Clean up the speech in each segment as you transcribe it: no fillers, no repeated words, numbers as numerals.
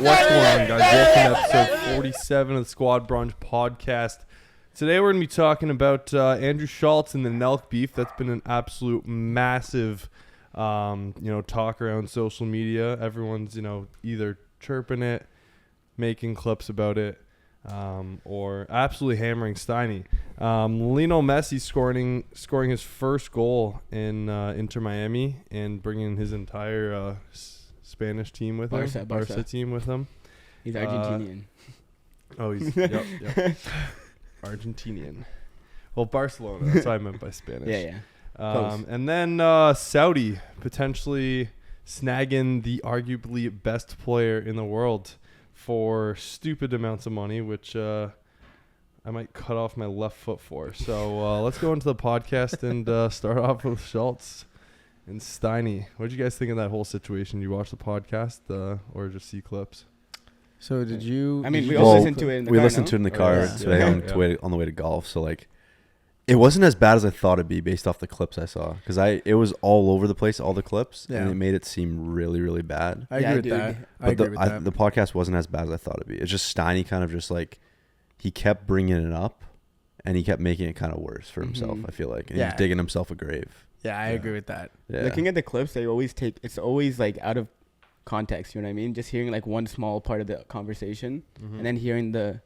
What's going on, guys? Welcome to episode 47 of the Squad Brunch podcast. Today we're going to be talking about Andrew Schulz and the NELK beef. That's been an absolute massive, talk around social media. Everyone's, either chirping it, making clips about it, or absolutely hammering Steiny. Lionel Messi scoring his first goal in Inter Miami and bringing his entire Spanish team with him, Barca team with him. He's Argentinian. He's yep. Argentinian. Well, Barcelona. That's what I meant by Spanish. Yeah. And then Saudi potentially snagging the arguably best player in the world for stupid amounts of money, which I might cut off my left foot for. So let's go into the podcast and start off with Schultz and Steiny. What did you guys think of that whole situation? You watch the podcast or just see clips? So did you? I mean, we all listened to it in the car. We listened to it in the car today on the way to golf. So it wasn't as bad as I thought it'd be based off the clips I saw, because it was all over the place, all the clips, and it made it seem really, really bad. I agree with that. But the podcast wasn't as bad as I thought it'd be. It's just Steiny kind of just he kept bringing it up, and he kept making it kind of worse for himself. I feel like, and he was digging himself a grave. Yeah, I agree with that. Yeah. Looking at the clips, it's always out of context. You know what I mean? Just hearing one small part of the conversation, and then hearing the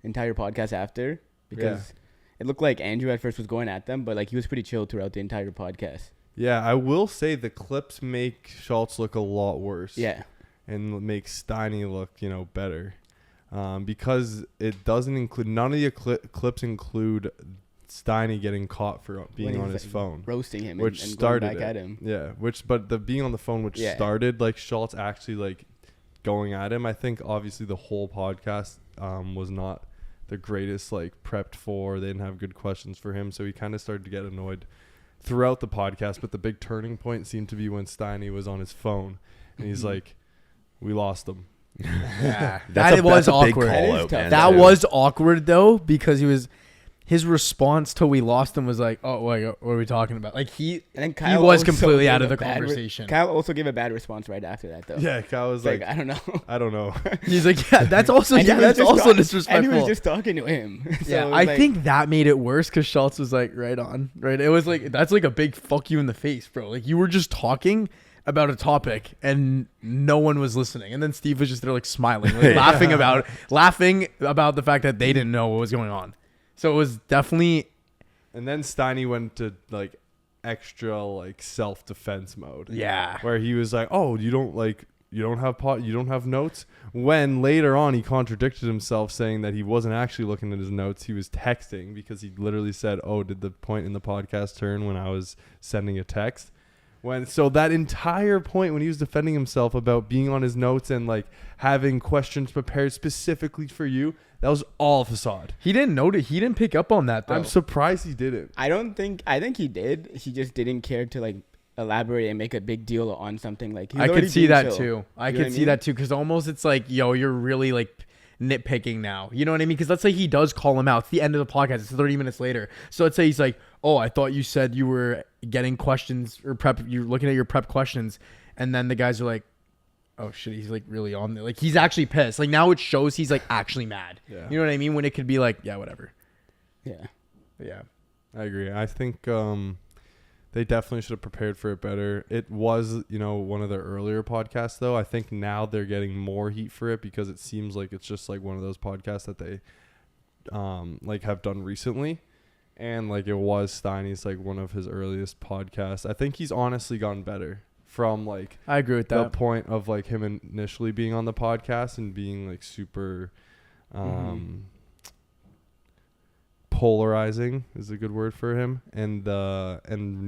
entire podcast after, because it looked like Andrew at first was going at them, but he was pretty chill throughout the entire podcast. Yeah, I will say the clips make Schultz look a lot worse. Yeah. And make Steiny look, better. Because it doesn't include, none of the clips include Steiny getting caught for being on his phone. Roasting him which and started going back at him. Yeah, but the being on the phone, which started Schultz actually going at him. I think obviously the whole podcast was not the greatest prepped for. They didn't have good questions for him, so he kind of started to get annoyed throughout the podcast. But the big turning point seemed to be when Steiny was on his phone, and he's like, "We lost him." Yeah, that was awkward. Big call out, man. That was awkward though, because his response to we lost him was like, "Oh, what are we talking about?" He was completely out of the conversation. Kyle also gave a bad response right after that, though. Yeah, Kyle was like, "I don't know." I don't know. He's like, "Yeah, that's also disrespectful." And he was just talking to him. So I think that made it worse because Schultz was right on. It was that's a big fuck you in the face, bro. You were just talking about a topic and no one was listening, and then Steve was just there smiling, laughing about the fact that they didn't know what was going on. So it was definitely. And then Steiny went to extra self-defense mode. Yeah. Where he was like, "Oh, you don't have notes?" When later on he contradicted himself, saying that he wasn't actually looking at his notes, he was texting, because he literally said, "Oh, did the point in the podcast turn when I was sending a text?" So that entire point when he was defending himself about being on his notes and having questions prepared specifically for you, that was all facade. He didn't notice. He didn't pick up on that, though. I'm surprised he didn't. I think he did. He just didn't care to elaborate and make a big deal on something. I could see that too. I could see that too, because almost it's you're really nitpicking now. You know what I mean? Because let's say he does call him out. It's the end of the podcast. It's 30 minutes later. So let's say he's like, "Oh, I thought you said you were getting questions or prep. You're looking at your prep questions," and then the guys are like, "Oh shit, he's really on there." He's actually pissed. Now it shows he's actually mad. Yeah. You know what I mean? When it could be yeah, whatever. Yeah. But yeah. I agree. I think they definitely should have prepared for it better. It was, one of their earlier podcasts, though. I think now they're getting more heat for it, because it seems like it's just one of those podcasts that they have done recently. And it was Steiny's one of his earliest podcasts. I think he's honestly gotten better from I agree with that. The point of him initially being on the podcast and being super polarizing is a good word for him, and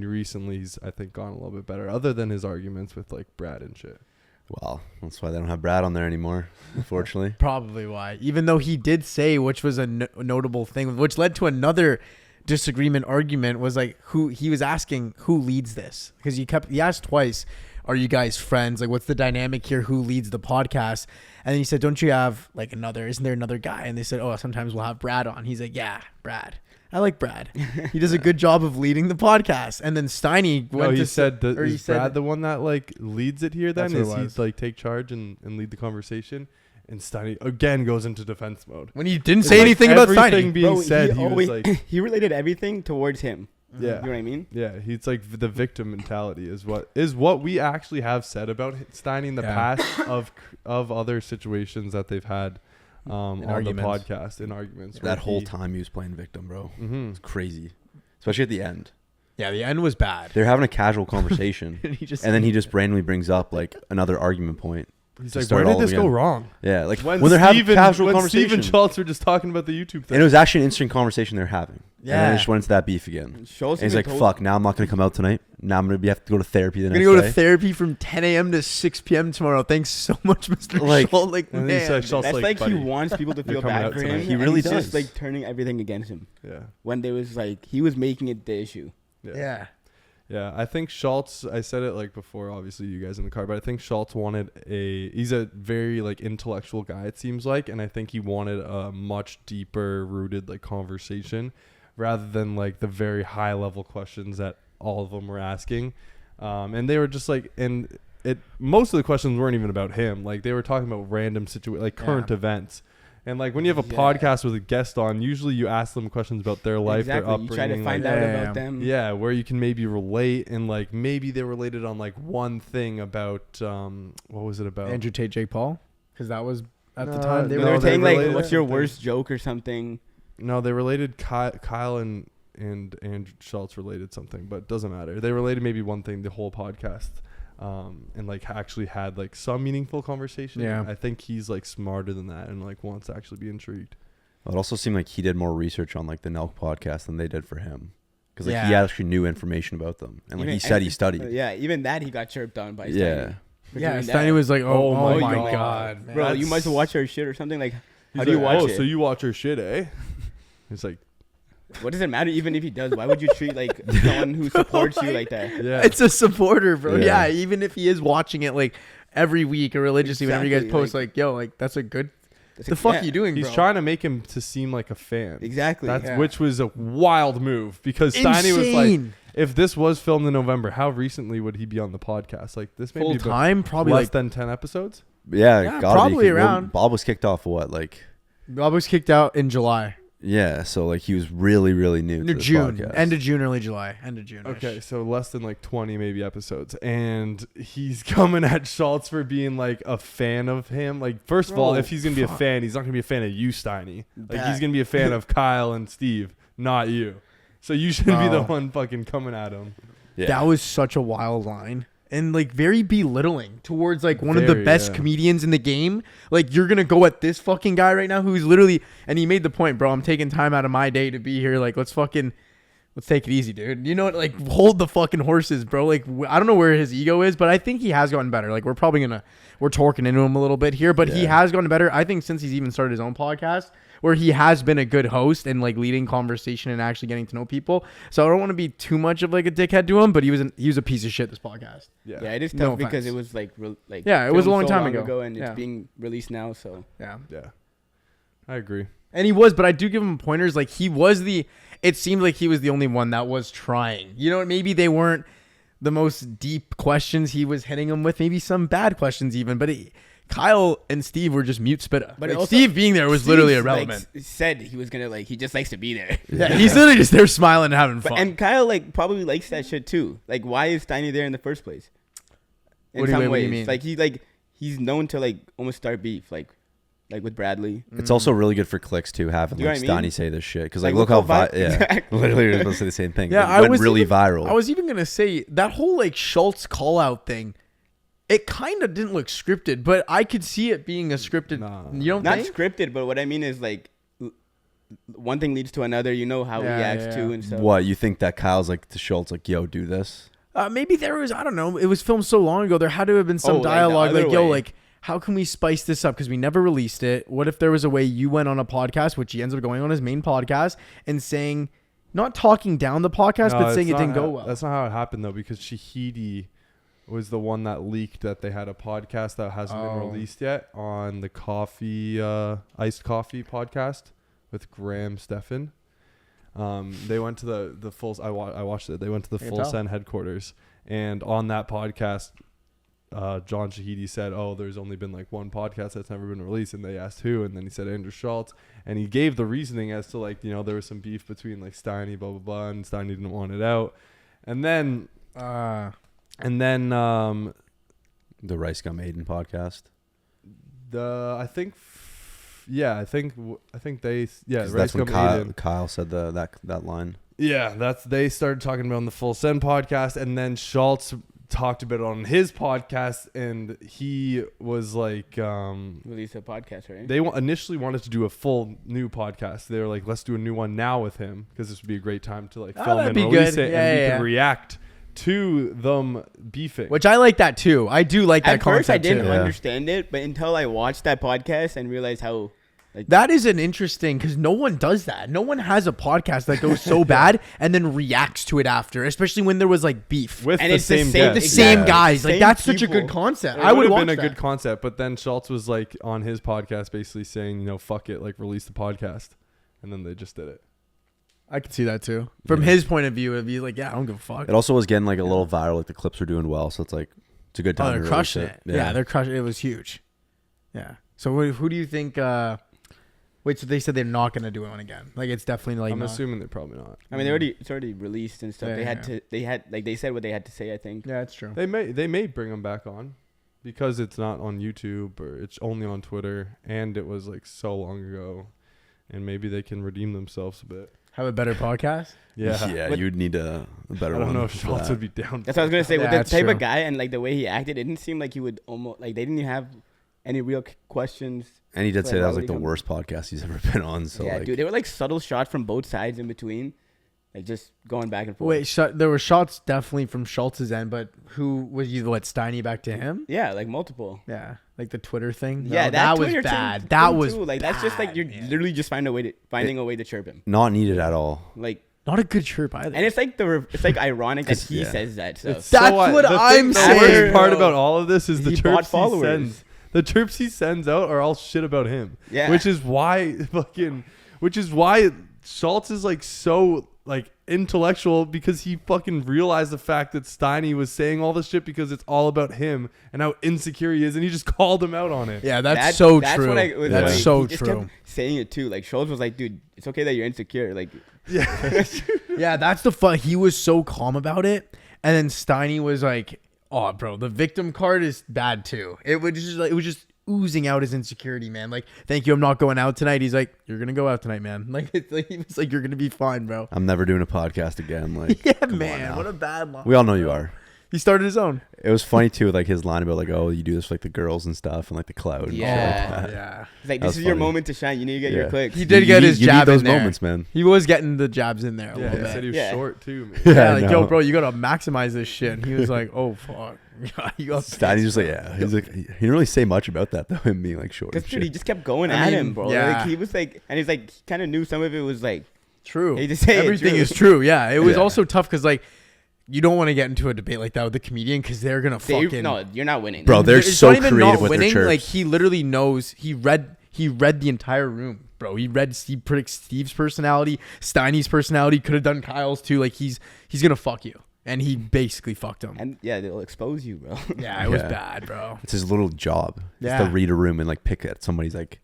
recently he's, I think, gone a little bit better, other than his arguments with Brad and shit. Well, that's why they don't have Brad on there anymore, unfortunately. Probably why. Even though he did say, which was a notable thing, which led to another disagreement argument, was who he was asking who leads this, because he asked twice, "Are you guys friends? What's the dynamic here? Who leads the podcast?" And then he said, "Don't you have isn't there another guy?" And they said, "Oh, sometimes we'll have Brad on." He's like, "Yeah, Brad." I like Brad. He does a good job of leading the podcast. And then Steiny No, went he to said that or he is said Brad the one that like leads it here. Then That's what is it he was. like take charge and lead the conversation? And Steiny again goes into defense mode. when he didn't It's say like anything about everything Steiny. being Bro, said. he He was always like, he related everything towards him. yeah, You know what I mean? yeah. He's like the victim mentality is what we actually have said about Steiny in the Yeah. past of other situations that they've had on arguments. the podcast in arguments. That whole time he was playing victim, bro. Mm-hmm. It's crazy, especially at the end. Yeah, the end was bad. They're having a casual conversation, And he just and then he just randomly brings up like another argument point. He's to like, start where did all this go again. wrong? Yeah, like when they're having casual when conversation. Steve and Schultz were just talking about the YouTube thing. And it was actually an interesting conversation they're having. And then Yeah. they just went into that beef again. Schultz And he's even like, told- fuck, now I'm not going to come out tonight. Now I'm going to have to go to therapy the I'm next gonna go day. to therapy from 10 a.m. to 6 p.m. tomorrow. Thanks so much, Mr. Like- Schultz. Like, And then he man. said, Schultz, That's like, buddy, he wants people to you're feel coming bad out for tonight. him. He and really he's just does. like turning everything against him. Yeah. When there was like he was making it the issue. Yeah. Yeah, I think Schultz, I said it like before, obviously you guys in the car, but I think Schultz wanted he's a very like intellectual guy, it seems like, and I think he wanted a much deeper rooted like conversation rather than like the very high level questions that all of them were asking. And they were just like, and most of the questions weren't even about him. Like they were talking about random like current events. And like when you have a podcast with a guest on, usually you ask them questions about their life, their Exactly. You upbringing. try to find like, out Yeah. about them. yeah, where you can maybe relate and like maybe they related on like one thing about what was it about? Andrew Tate, Jake Paul, because that was at the No, time they no, They were were. they saying like, related "What's your something. worst joke or something?" No, they related Kyle and Andrew Schultz related something, but it doesn't matter. They related maybe one thing the whole podcast. And like actually had like some meaningful conversation. Yeah. I think he's like smarter than that and like wants to actually be intrigued. It also seemed like he did more research on like the NELK podcast than they did for him. Because like Yeah. he actually knew information about them. And like Even- he said he studied. Yeah, even that he got chirped on by. Yeah. Steiny for Yeah, doing that. Steiny was like, "Oh, Oh my my god, man. Bro, you That's- must watch our shit or something. Like, He's how do you like, watch oh, it? so you watch her shit, eh? He's like, What does it matter? Even if he does, why would you treat like someone who supports you like that? yeah. It's a supporter, bro. Yeah. Yeah. Even if he is watching it like every week or religiously, whenever you guys Exactly, post, like, yo, like that's a good. That's The a- fuck yeah, you doing, He's bro? trying to make him to seem like a fan. Exactly. That's Yeah. which was a wild move because Steiny was like, Insane. if this was filmed in November, how recently would he be on the podcast? Like this may Full be about time, probably less like than 10 episodes. Yeah, Yeah, gotta probably be. around. Bob was kicked off what? Like, Bob was kicked out in July, yeah. So like he was really, really new to this June, podcast. end of June, early July, end of June. Okay, so less than like 20 maybe episodes, and he's coming at Schultz for being like a fan of him. Like, first of all, Bro, if he's gonna be a fuck. fan, he's not gonna be a fan of you, Steiny. Like, he's That- gonna be a fan of Kyle and Steve, not you. So you shouldn't be the Oh. one fucking coming at him. Yeah. That was such a wild line. And like very belittling towards like one of the Very, best yeah. comedians in the game. Like you're gonna go at this fucking guy right now who's literally, and he made the point, bro. I'm taking time out of my day to be here. Like let's take it easy, dude. You know what? Like hold the fucking horses, bro. Like I don't know where his ego is, but I think he has gotten better. Like we're torquing into him a little bit here, but he Yeah. has gotten better. I think since he's even started his own podcast, where he has been a good host and like leading conversation and actually getting to know people. So I don't want to be too much of like a dickhead to him, but he was a piece of shit this podcast. Yeah. Yeah, it is tough No because offense. it was like Yeah, it was a filmed long so time ago. and Yeah. it's being released now. So Yeah. Yeah. I agree. And he was, but I do give him pointers. Like it seemed like he was the only one that was trying. You know, maybe they weren't the most deep questions he was hitting them with, maybe some bad questions even, but Kyle and Steve were just mute spitta. But Like, also- Steve being there was literally Steve, irrelevant. Like, said he was gonna he just likes to be there. Yeah, he's literally just there smiling and having But, fun. and Kyle probably likes that shit too. Like, why is Steiny there in the first place? In What do you- some what do ways, you mean? he's known to almost start beef, like with Bradley. It's also really good for clicks too, having You know like what I mean? Steiny say this shit because like, Like, look how look how yeah, exactly. literally you're supposed to say the same thing. Yeah, It I went was really even- viral. I was even gonna say that whole like Schultz call out thing. It kind of didn't look scripted, but I could see it being a scripted. Nah. You don't Not think? scripted, but what I mean is one thing leads to another. You know how Yeah, he acts yeah, too, yeah. and stuff. What you think that Kyle's like to Schultz like, yo, do this? Maybe there was. I don't know. It was filmed so long ago. There had to have been some Oh, like the dialogue, other like, "Yo, way. like, how can we spice this up? Because we never released it. What if there was a way you went on a podcast, which he ends up going on his main podcast, and saying, not talking down the podcast, No, but it's saying it not didn't go how- well." That's not how it happened though, because Shahidi was the one that leaked that they had a podcast that hasn't been Oh. released yet on the iced coffee podcast with Graham Stephan. They went to the full. I watched it. They went to the I can Full tell. Send headquarters, and on that podcast, John Shahidi said, "Oh, there's only been like one podcast that's never been released," and they asked who, and then he said Andrew Schultz, and he gave the reasoning as to like there was some beef between like Steiny, blah blah blah, and Steiny didn't want it out, and then the Rice Gum Aiden podcast. I think they 'Cause Rice that's when Gum Aiden. Kyle said that line. Yeah, they started talking about on the Full Send podcast, and then Schultz talked about it on his podcast, and he was like, Release a podcast, right? they initially wanted to do a full new podcast. They were like, let's do a new one now with him because this would be a great time to like film that'd and be release good. it, Yeah, and we yeah. could react to them beefing. Which I like that too. I do like that At first, I concept didn't too. Yeah. understand it, but until I watched that podcast and realized how. That is an interesting because no one does that. No one has a podcast that goes so bad and then reacts to it after, especially when there was like beef with And the it's the same same- the guest. same Yeah. guys. Like Same that's such a people. good concept. It I would would have watch been a that. good concept, but then Schultz was like on his podcast basically saying, fuck it, like release the podcast, and then they just did it. I could see that too. From Yeah. his point of view, it'd be like, yeah, I don't give a fuck. It also was getting like a little viral. Like the clips were doing well, so it's like it's a good time. Oh, to they're release crushing it. Yeah. Yeah, they're crushing it. It was huge. Yeah. So who do you think? Wait, so they said they're not gonna do one again? Like it's definitely like. I'm not. assuming they're probably not. I mean, it's already released and stuff. Yeah, They had they said what they had to say. I think. Yeah, it's true. They may bring them back on because it's not on YouTube or it's only on Twitter, and it was like so long ago, and maybe they can redeem themselves a bit. Have a better podcast. Yeah. Yeah, But- you'd need a better I one. don't know if for Schultz that. would be down. That's what I was gonna say. Yeah, With the that's type true. of guy and like the way he acted, it didn't seem like he would almost like they didn't even have any real questions. And he did So, say like, that why was would like he the come- worst podcast he's ever been on. So Yeah, like, dude, they were like subtle shots from both sides in between, like just going back and forth. Wait, there were shots definitely from Schultz's end, but who was you? What Steiny back to him? Yeah, like multiple. Yeah, like the Twitter thing. Yeah, No, that was Twitter bad. thing That was too. Like that's just like bad, you're man. literally just finding a way to chirp him. not needed at all. Like, Not a good chirp either. and it's like ironic that 'Cause, he yeah. says that stuff. It's That's so, what the I'm The saying, worst part bro. about all of this is the He bought chirps he followers. sends. The chirps he sends out are all shit about him. Yeah. Which is why Schultz is like so like intellectual, because he fucking realized the fact that Steiny was saying all this shit because it's all about him and how insecure he is, and he just called him out on it. yeah, that's so that's true. What I was That's like, so he just true. kept saying it too. Like Schultz was like, dude, it's okay that you're insecure. Like, Yeah, that's the fun. He was so calm about it, and then Steiny was like, "Oh, bro, the victim card is bad too." It was just oozing out his insecurity, man. Like, thank you, I'm not going out tonight. He's like, "You're gonna go out tonight, man." Like, he was like, "You're gonna be fine, bro." I'm never doing a podcast again. Like, Yeah, come on man, now. what a bad line. We all know you are. He started his own. It was funny too, like his line about like, oh, you do this for like the girls and stuff, and like the cloud. And shit Yeah. like that. Yeah. it's like That this was is your funny. moment to shine. You need to get Yeah. your clicks. He did You get need- his you need jab those in there. moments, man. He was getting the jabs in there a Yeah, little he said bit. he was Yeah. short too, man. Yeah, I like, know. yo, bro, you gotta maximize this shit. And he was like, "Oh fuck." You got Steiny's just like, yeah. He's like, he didn't really say much about that though, him being like short. Because and dude, he shit. just kept going I at mean, him, bro. yeah. Like he was like, and he's like, he kind of knew some of it was like, True. He just say it, Everything true. is true. Yeah. It was Yeah. also tough because like you don't want to get into a debate like that with the comedian because they're gonna fucking. no, you're not winning. Bro, they're It's so not even creative not with their winning. chirps. Like he literally knows. He read the entire room, bro. He predicts Steve's personality, Steiny's personality. Could have done Kyle's too. Like he's gonna fuck you, and he basically fucked him. And yeah, they'll expose you, bro. Yeah, it was Yeah. bad, bro. It's his little job. Yeah. Just to read a room and like pick at somebody's like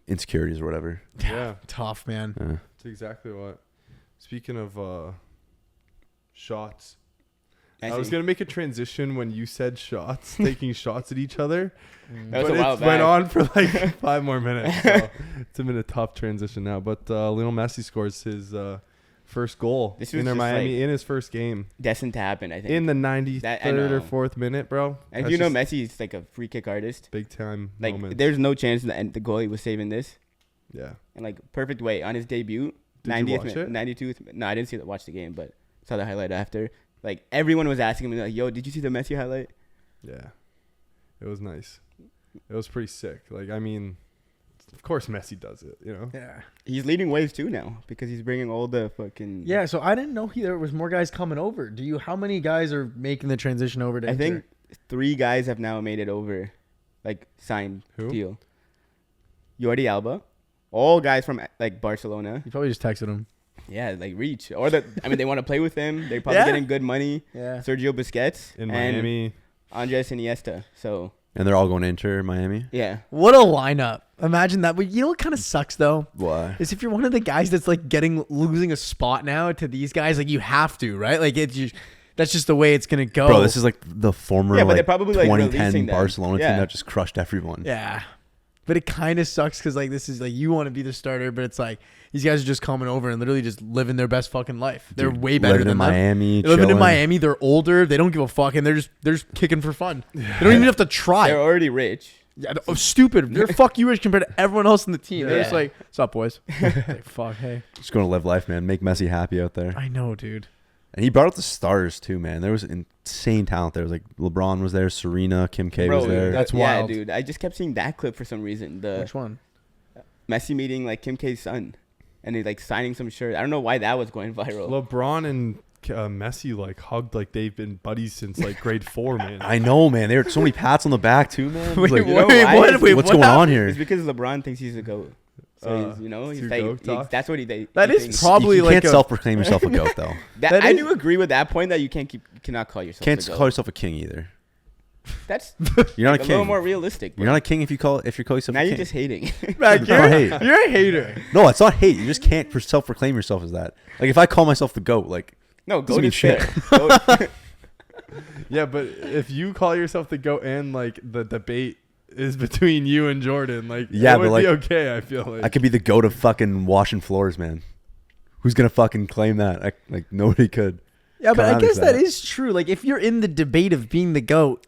insecurities or whatever. Yeah, Tough, man. Yeah. that's exactly what. Speaking of shots, I was gonna make a transition when you said shots, taking shots at each other, That was but a while it went back. on for like 5 more minutes. So it's been a tough transition now. But Lionel Messi scores his first goal This was in just Miami like- in his first game Destined to happen, I think. in the 93rd or 4th minute, bro. and That's you know just Messi is like a free kick artist. big time Like moment. there's no chance that the goalie was saving this. Yeah. And like perfect way on his debut. Did you watch 90th, it? 92th. No, I didn't watch the game, but saw the highlight after. Like everyone was asking me, like, "Yo, did you see the Messi highlight?" Yeah. It was nice. It was pretty sick. Like, I mean, of course Messi does it, you know? Yeah. He's leading waves too now because he's bringing all the fucking. Yeah. So I didn't know there was more guys coming over. How many guys are making the transition over to I Inter? think 3 guys have now made it over, like signed Who? deal. Jordi Alba, all guys from like Barcelona. You probably just texted him. Yeah, like reach. Or they want to play with him. They're probably getting good money. Yeah. Sergio Busquets in and Miami. Andres Iniesta. So And they're all going to Inter Miami. yeah. What a lineup. Imagine that. But you know what kind of sucks though? Why? Is if you're one of the guys that's like losing a spot now to these guys, like you have to, right? Like that's just the way it's gonna go. Bro, this is like the former Yeah, but they're like probably, like, 2010 releasing them. Barcelona Yeah. team that just crushed everyone. yeah. But it kind of sucks because like this is like you want to be the starter, but it's like these guys are just coming over and literally just living their best fucking life. They're Dude, way better living than in them. Miami. They're living in chilling. Miami. They're older. They don't give a fuck, and they're just kicking for fun. They don't even have to try. They're already rich. Yeah, stupid. They're fuck you rich compared to everyone else in the team. They're just Yeah. like, what's up, boys? Like, fuck, hey. Just going to live life, man. Make Messi happy out there. I know, dude. And he brought out the stars too, man. There was insane talent there. It was like LeBron was there, Serena, Kim K was there. That's yeah, wild. dude. I just kept seeing that clip for some reason. The Which one? Messi meeting like Kim K's son, and he's like signing some shirt. I don't know why that was going viral. LeBron and Messi like hugged like they've been buddies since like grade 4, man. I know, man. There were so many pats on the back too, man. It was Wait, like, you know wait, why? what? Wait, what's what going on happened? here? It's because LeBron thinks he's a goat. So he's, too he's goat talk? that's what he That he is thinks. probably you like can't a- self-proclaim yourself a goat, though. that I is- do agree with that point that you cannot call yourself. Can't a goat. call yourself a king either. That's You're not a a little king. more realistic. You're not a king if you call yourself Now a you're king. just hating. Mac, It's not hate. you're a hater. No, it's not hate. You just can't self-proclaim yourself as that. Like if I call myself the goat, like No, Doesn't goat mean is shit. fair. Goat- Yeah, but if you call yourself the GOAT and like the debate is between you and Jordan, like Yeah, it but, would be like, okay, I feel like. I could be the goat of fucking washing floors, man. Who's gonna fucking claim that? Like nobody could. Yeah, but I Come on, guess that Zach. is true. Like, if you're in the debate of being the GOAT,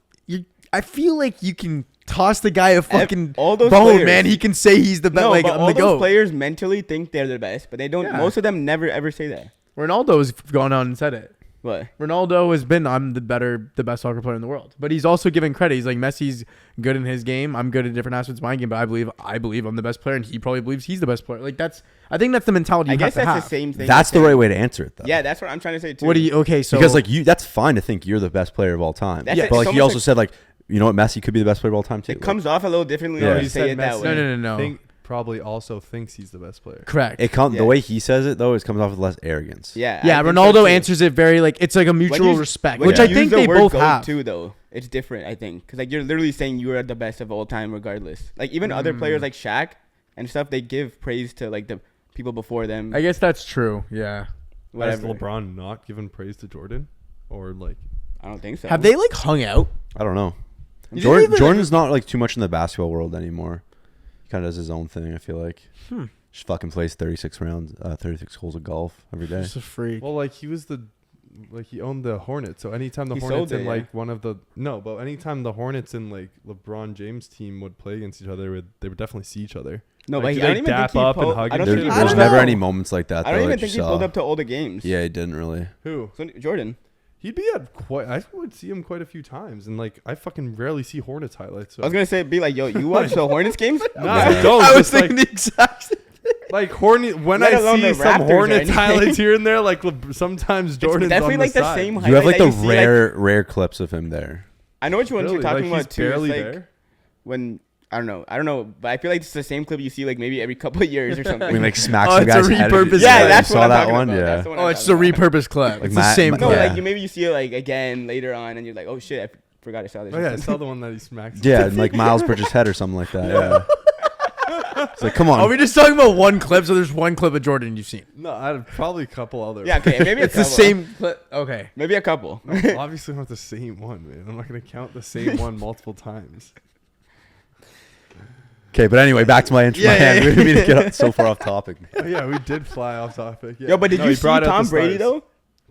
I feel like you can toss the guy a fucking all those bone, players- man. He can say he's the best. no, Like, but I'm all the those GOAT. players mentally think they're the best, but they don't. Yeah. Most of them never ever say that. Ronaldo's gone on and said it. What? Ronaldo has been, I'm the best soccer player in the world. But he's also given credit. He's like, Messi's good in his game. I'm good in different aspects of my game, but I believe I'm the best player, and he probably believes he's the best player. Like I think that's the mentality you I guess have to that's have. the same thing. That's the right way to answer it, though. Yeah, that's what I'm trying to say too. What do you? Okay, so Because like that's fine to think you're the best player of all time. That's Yeah, it. But like It's he almost also said like, you know what, Messi could be the best player of all time too. It comes off a little differently Yeah. when He you say said it that Messi- way. No. Probably also thinks he's the best player. correct. The Yeah. way he says it though, it comes off with less arrogance. Yeah. Yeah, I think so, Ronaldo too. answers it very like it's like a When mutual you- respect, when which you I use think the they word both GOAT have. too, though. It's different, I think, because like you're literally saying you are the best of all time, regardless. Like even other players like Shaq and stuff, they give praise to like the people before them. I guess that's true. Yeah. Has Whatever. LeBron not given praise to Jordan? Or like I don't think so. Have they like hung out? I don't know. You didn't even- Jordan's not like too much in the basketball world anymore. He kind of does his own thing. I feel like. Just fucking plays 36 holes of golf every day. Just a freak. well, like he owned the Hornets. So anytime the He Hornets sold it, and yeah. like one of the but anytime the Hornets and like LeBron James team would play against each other, they would definitely see each other. No, Like, but do I they don't even dap think he up and pulled. hug I don't each think he other? There's pulled I never don't any know. moments like that. I don't though, even that think you he pulled saw. up to all the games. Yeah, he didn't really. Who? So Jordan. He'd be at quite. I would see him quite a few times, and like I fucking rarely see Hornets highlights. So. I was gonna say, be like, yo, you watch the Hornets games? No, I don't. I was just, like, thinking the exact same. like Hornet. When Let I alone see the some Raptors or Hornets anything. highlights here and there, like sometimes Jordan's It's definitely on like the side. same You highlight have like that the you see, like- rare clips of him there. I know which ones Really? you're talking Like, about he's too. It's barely like there. when I don't know, but I feel like it's the same clip you see like maybe every couple of years or something. I mean, like smacks Oh, the it's a guy's head. repurposed yeah, clip. that's you what saw I'm that talking one. about. Yeah. That's the one Oh, I'm it's just a talking about. repurposed clip. Like It's Matt- the same No, clip. Yeah. like maybe you see it like again later on, and you're like, oh shit, I forgot I saw this. Oh yeah, I saw the one that he smacks. Yeah, and like Miles Bridges' head or something like that. Yeah. It's like, come on. Are we just talking about one clip? So there's one clip of Jordan you've seen. No, I had probably a couple other. Yeah, okay, maybe It's the same clip. Okay. Maybe a couple. No, obviously not the same one, man. I'm not gonna count the same one multiple times. Okay, but anyway, back to my intro. Yeah, yeah, We didn't mean to get up so far off topic. Oh, yeah, we did fly off topic. Yeah. Yo, but did No, you he see brought out Tom the Brady stars. though?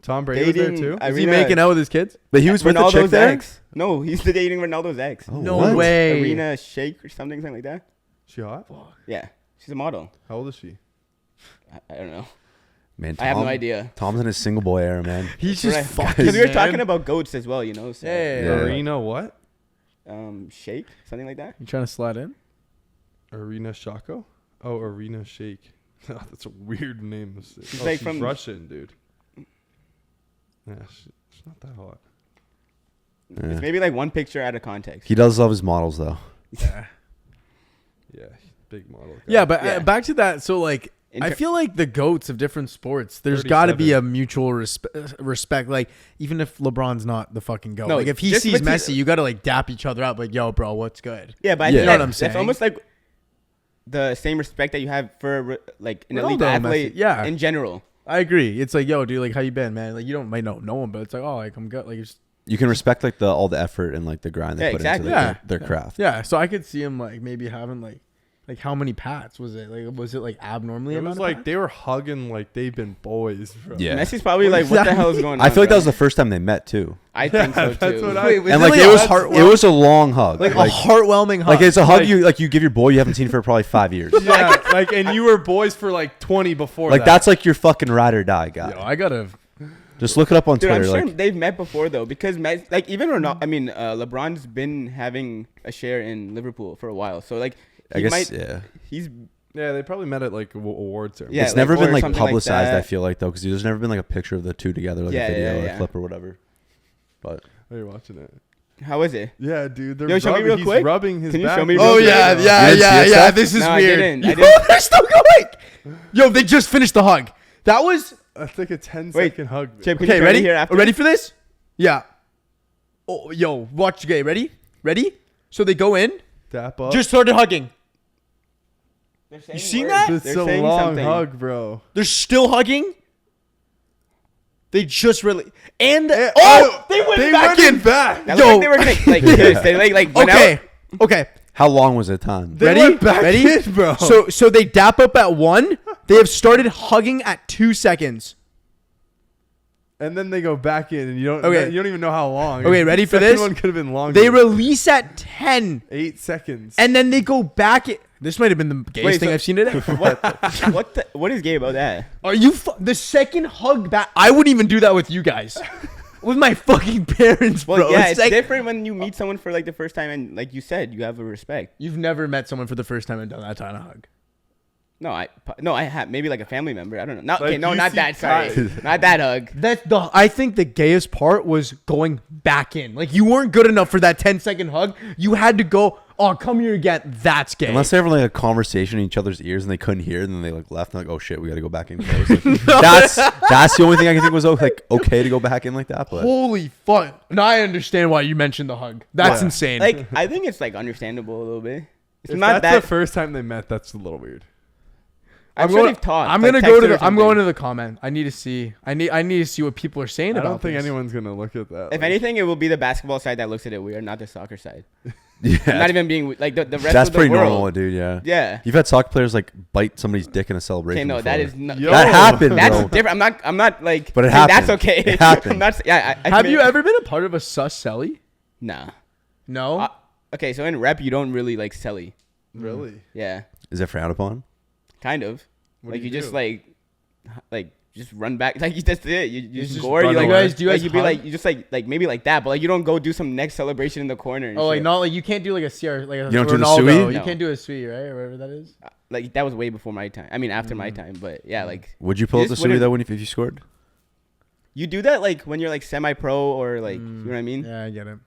Tom Brady was there Dating too. Is he making out with his kids? But he was with the chick Ronaldo's there? ex. No, he's dating Ronaldo's ex. Oh, No what? way. Arena Shake or something like that. She hot? Yeah, she's a model. How old is she? I don't know. Man, I have no idea. Tom's in his single boy era, man. He's just Right. fucking. Because we were man. talking about goats as well, you know. So, Yeah. Yeah. Arena what? Shake, something like that. You trying to slide in? Arena Shako? Oh, Arena Shake. That's a weird name. She's like she's from- Russian, dude. Yeah, she's not that hot. Yeah. It's maybe like one picture out of context. He does love his models, though. Yeah. Yeah, big model. guy. Yeah, but Yeah. back to that. So like, I feel like the GOATs of different sports, there's got to be a mutual respect. Like, even if LeBron's not the fucking GOAT. No, like, if he sees Messi, you got to, like, dap each other up. Like, yo, bro, what's good? Yeah, but you know what I'm saying? It's almost like the same respect that you have for, like, an elite Ronaldo, athlete Messi. in general. I agree. It's like, yo, dude, like, how you been, man? Like, you might not know him, but it's like, oh, like, I'm good. Like, it's... You can respect, like, all the effort and, like, the grind they put into their craft. Yeah, so I could see him, like, maybe having, like how many pats was it? Like, was it like abnormally? It was like they were hugging like they've been boys. Bro. Yeah, Messi's probably like, what the hell is going on? I feel like bro? that was the first time they met too. I think so That's too. what I. And like it was a long hug, like a heartwarming hug. Like it's a hug you give your boy you haven't seen for probably 5 years. Yeah, like and you were boys for like 20 before. Like that's like your fucking ride or die guy. Yo, I gotta just look it up on Dude, Twitter. I'm sure like they've met before though, because like even Ronaldo, I mean LeBron's been having a share in Liverpool for a while, so like. I guess he's they probably met at like awards ceremony. Yeah, it's like, never been like something like publicized. that. I feel like though, because there's never been like a picture of the two together, like a video or a clip or whatever. But oh, you're watching it. How is it? Yeah, dude. Yo, show me real he's quick. rubbing his Can you back. show me real Oh quick? yeah. This is No, weird. I didn't. They're still going. Yo, they just finished the hug. That was That's like a 10-second hug. Chip, can okay. you Ready? here after? Ready for this? Yeah. Oh, yo, watch. Okay, ready? So they go in. Dap up. Just started hugging. You seen that? It's They're a saying long something. hug, bro. They're still hugging. They just really and they went back in. back. That Yo. looked like they were gonna like kiss. They like went Okay, out. okay. how long was the time? They Ready? went back Ready? in, bro. So they dap up at 1. They have started hugging at 2 seconds. and then they go back in, and you don't. Okay. You don't even know how long. Okay, ready for Second this? one could have been longer. They release at 10, 8 seconds. and then they go back. This might have been the gayest Wait, thing so- I've seen today. What is gay about that? Are you the second hug back? I wouldn't even do that with you guys. With my fucking parents, bro. Well, yeah, it's like, different when you meet someone for like the first time, and like you said, you have a respect. You've never met someone for the first time and done that kind of hug. No, I have maybe like a family member. I don't know. Not Like, okay. No, you not see that. Sorry, Ty. not that hug. I think the gayest part was going back in. Like, you weren't good enough for that 10-second hug. You had to go, oh, come here again. That's gay. Unless they were like a conversation in each other's ears and they couldn't hear, and then they like left and like, oh shit, we got to go back in close. Like, that's the only thing I can think was like okay to go back in like that. But Holy fuck. Now I understand why you mentioned the hug. That's Yeah. insane. Like I think it's like understandable a little bit. It's if not that's that. the first time they met, that's a little weird. I'm sure they've talked. I'm like, gonna go to texted or the. I'm going something. to the comment. I need to see. I need to see what people are saying I about. don't think this. anyone's gonna look at that. If anything, it will be the basketball side that looks at it weird, not the soccer side. yeah, Not even being like the rest that's of the pretty world. normal, dude. Yeah. Yeah. You've had soccer players like bite somebody's dick in a celebration. Okay, no, before. that is not. Yo. That happened, That's bro. different. I'm not like. But it saying that's happened. okay. It happened. I'm not. Yeah. I Have mean- you ever been a part of a sus celly? Nah. No. Okay, so in rep, you don't really like celly. really. Yeah. Is that frowned upon? Kind of. What Like do you you just do? like just run back. Like you just it. You just just gore. run You like away. do you guys hug? be like you just like maybe like that, but like you don't go do some next celebration in the corner. And Oh, like shit. not like you can't do like a CR like a You don't do the Ronaldo. sui? You No. can't do a sui, right? Or whatever that is. Like that was way before my time. I mean after my time, but yeah, like Would you pull You out the just sui wouldn't- though if you scored? you do that like when you're like semi-pro or like you know what I mean. Yeah, I get it.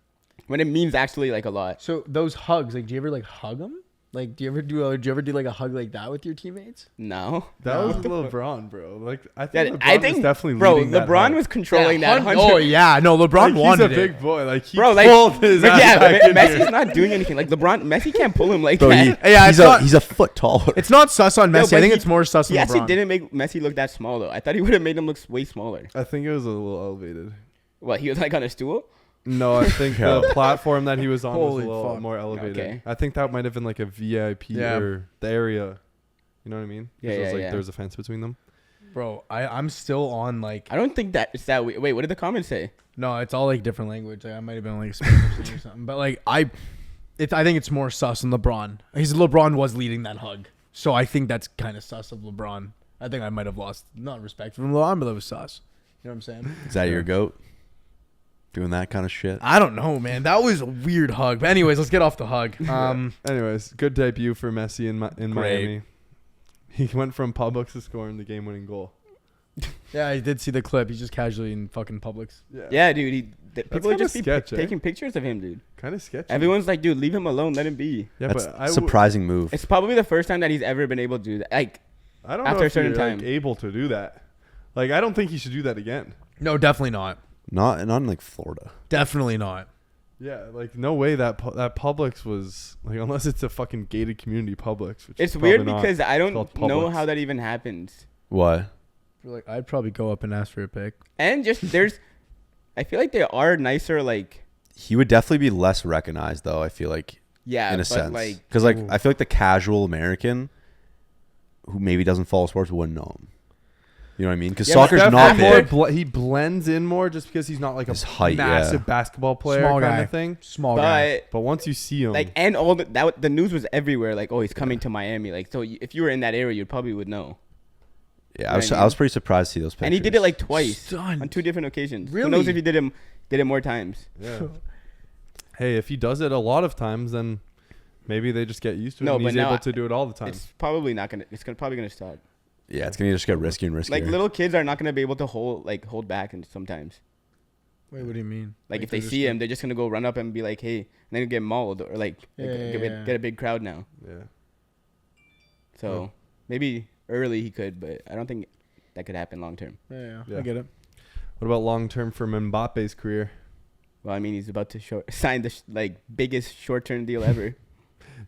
When it means actually like a lot. So those hugs, like, do you ever like hug them? Like, do you ever do like a hug like that with your teammates? No. That No. was LeBron, bro. Like I Yeah, think LeBron I think was definitely bro, leading that LeBron hug. was controlling that. hun- 100. Oh yeah, no, LeBron Like, he's wanted a it. big boy. Like he Bro, like pulled his ass yeah, back in Messi's there. not doing anything. Like Messi can't pull him like Bro, that. Yeah, it's not- he's a foot taller. It's not sus on No, Messi. but I think he- it's more sus on He actually LeBron. didn't make Messi look that small though. I thought he would have made him look way smaller. I think it was a little elevated. What, he was like on a stool? No, I think the platform that he was on was Holy a little fuck. more elevated. Okay. I think that might have been like a VIP Yeah. or the area. You know what I mean? 'Cause Yeah, it was yeah, like yeah. there was a fence between them. Bro, I'm still on like I don't think that it's that way. Wait, what did the comments say? no, it's all like different language. Like, I might have been like Spanish or something, but like I think it's more sus than LeBron. LeBron was leading that hug, so I think that's kind of sus of LeBron. I think I might have lost not respect from LeBron, but that was sus. You know what I'm saying? Is that your goat? Doing that kind of shit? I don't know, man. That was a weird hug. But anyways, let's get off the hug. Anyways, good debut for Messi in Great. Miami. He went from Publix to scoring the game-winning goal. Yeah, I did see the clip. He's just casually in fucking Publix. Yeah, dude. People kinda just be sketch, eh? taking pictures of him, dude. Kind of sketchy. Everyone's like, dude, leave him alone. Let him be. Yeah, That's but a surprising move. It's probably the first time that he's ever been able to do that. Like, I don't after know a if certain you're time. like, able to do that. Like, I don't think he should do that again. No, definitely not. Not in like Florida. Definitely not. Yeah, like no way that Publix was like, unless it's a fucking gated community Publix. Which It's is weird probably not. because I It's don't called know Publix. how that even happens. Why? Like, I'd probably go up and ask for a pick. And just I feel like there are nicer like. He would definitely be less recognized though. I feel like Yeah, in a but sense, like because like Ooh. I feel like the casual American who maybe doesn't follow sports wouldn't know him. You know what I mean? Because Yeah, but soccer's not Definitely big. he blends in more just because he's not like His a height, massive yeah. basketball player Small kind guy. of thing. Small guy. but But once you see him, like and all the news was everywhere. Like, oh, he's coming to Miami. Like, so if you were in that area, you probably would know. Yeah, You know what I I mean? was pretty surprised to see those pictures. And he did it like twice Stunned. on 2 different occasions. Really? Who knows if he did it more times? yeah. Hey, if he does it a lot of times, then maybe they just get used to it. No, and but he's now able to do it all the time. It's probably not gonna. It's probably gonna stop. Yeah, it's gonna just get riskier and riskier. Like little kids are not gonna be able to hold back, and sometimes Wait, what do you mean? like if they're they just see like- him, they're just gonna go run up and be like, hey, and then get mauled or like Yeah. get a big crowd now. Yeah. So maybe early he could, but I don't think that could happen long term. Yeah, Yeah. I get it. What about long term for Mbappe's career? Well, I mean, he's about to sign the biggest short term deal ever.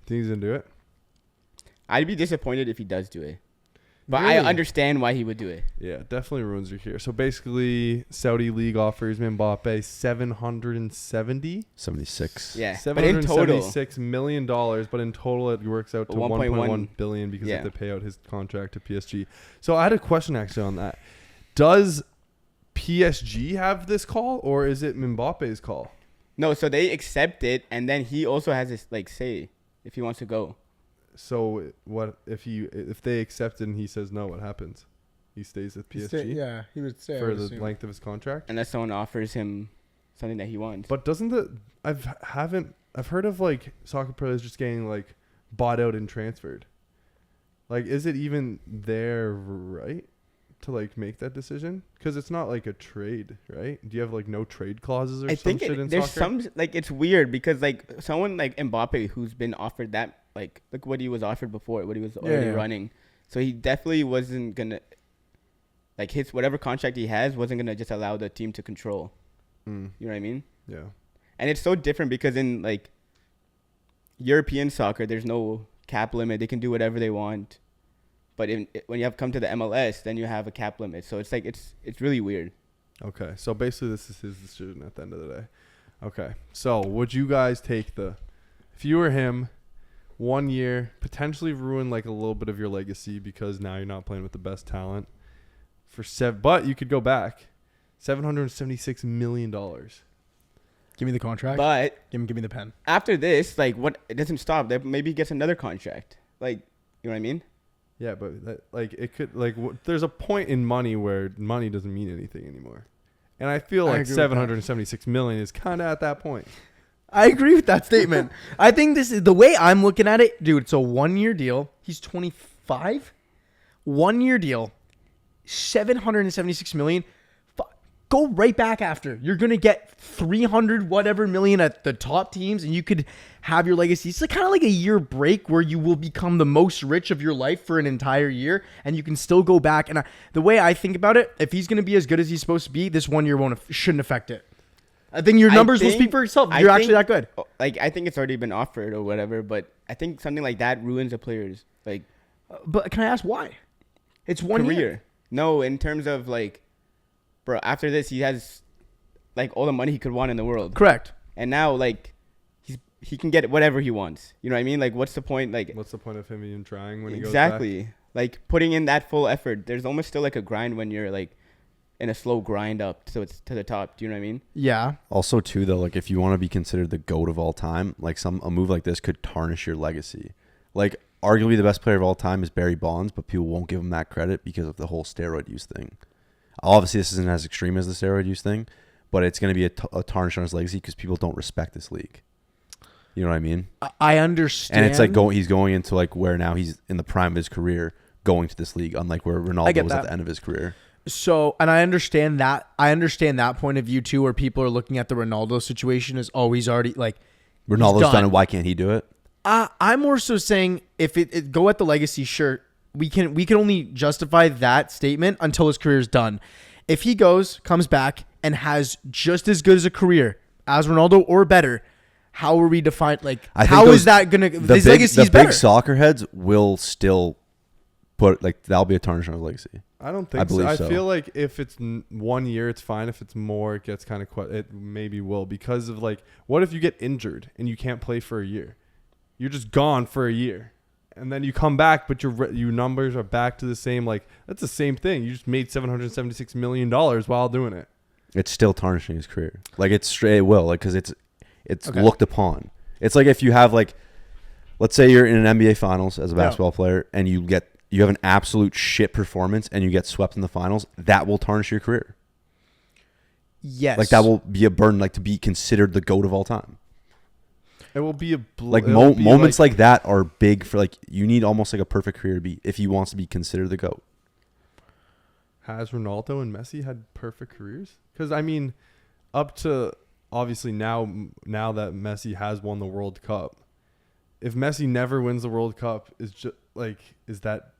Think he's gonna do it? I'd be disappointed if he does do it, but I Really? understand why he would do it. Yeah, definitely ruins your career. So basically, Saudi League offers Mbappe 76. Yeah, but in total, $776 million, but in total it works out to 1.1 1.1 billion because yeah. they have to pay out his contract to PSG. So I had a question actually on that. Does PSG have this call or is it Mbappe's call? no. So they accept it, and then he also has this say if he wants to go. So what if they accept it and he says no? What happens? He stays with PSG he would stay for the length of his contract. Unless someone offers him something that he wants. But doesn't I've heard of like soccer players just getting like bought out and transferred. Like, is it even their right to like make that decision? Because it's not like a trade, right? Do you have like no trade clauses or I some think shit in there's soccer? some it's weird because like someone like Mbappe who's been offered that like look what he was offered before, what he was already Yeah. running. So he definitely wasn't gonna like his whatever contract he has wasn't gonna just allow the team to control. Mm, You know what I mean? yeah. And it's so different because in like European soccer, there's no cap limit. They can do whatever they want. But when you have come to the MLS, then you have a cap limit. So it's like it's really weird. Okay, so basically this is his decision at the end of the day. Okay, so would you guys take if you were him, 1 year, potentially ruin like a little bit of your legacy because now you're not playing with the best talent but you could go back, $776 million. Give me the contract. But Give me the pen. after this, like what it doesn't stop. Maybe he gets another contract. Like you know what I mean? Yeah, but it could there's a point in money where money doesn't mean anything anymore, and I feel I like agree with that. $776 million is kind of at that point. I agree with that statement. I think this is the way I'm looking at it, dude. It's a 1 year deal. He's 25. 1 year deal. 776 million. Go right back after. You're gonna get 300 whatever million at the top teams, and you could have your legacy. It's kind of like a year break where you will become the most rich of your life for an entire year, and you can still go back. And the way I think about it, if he's gonna be as good as he's supposed to be, this 1 year shouldn't affect it. I think your numbers will speak for itself. You're actually that good. Like I think it's already been offered or whatever, but I think something like that ruins a player's like But can I ask why? It's 1 career. year. No, in terms of like, bro, after this he has like all the money he could want in the world, Correct. and now like he can get whatever he wants. You know what I mean? Like, what's the point? Like, What's the point of him even trying when he goes back? exactly. Like putting in that full effort. There's almost still like a grind when you're like in a slow grind up, so it's to the top. Do you know what I mean? Yeah. Also, too, though, like if you want to be considered the GOAT of all time, like a move like this could tarnish your legacy. Like arguably the best player of all time is Barry Bonds, but people won't give him that credit because of the whole steroid use thing. Obviously, this isn't as extreme as the steroid use thing, but it's going to be a tarnish on his legacy because people don't respect this league. You know what I mean? I understand. And it's like he's going into like where now he's in the prime of his career going to this league, unlike where Ronaldo was at the end of his career. So, and I understand that. I understand that point of view too, where people are looking at the Ronaldo situation as, oh, he's already like Ronaldo's done it. Why can't he do it? I'm more so saying if it go at the legacy, sure, we can only justify that statement until his career's done. If he comes back and has just as good as a career as Ronaldo or better, how are we defined? Like, how is that gonna? His legacy is better. Big soccer heads will still put like that'll be a tarnish on his legacy. I don't think so. I feel like if it's 1 year, it's fine. If it's more, it gets kind of it maybe will, because of like, what if you get injured and you can't play for a year? You're just gone for a year. And then you come back, but your numbers are back to the same. Like, that's the same thing. You just made $776 million while doing it. It's still tarnishing his career. Like, it's straight will, like, because it's Okay. looked upon. It's like if you have, like, let's say you're in an NBA finals as a basketball player and you have an absolute shit performance and you get swept in the finals, that will tarnish your career. Yes. Like, that will be a burden, like, to be considered the GOAT of all time. It will be moments like that are big for, like, you need almost like a perfect career to be if he wants to be considered the GOAT. Has Ronaldo and Messi had perfect careers? Because I mean, up to obviously now that Messi has won the World Cup, if Messi never wins the World Cup, is that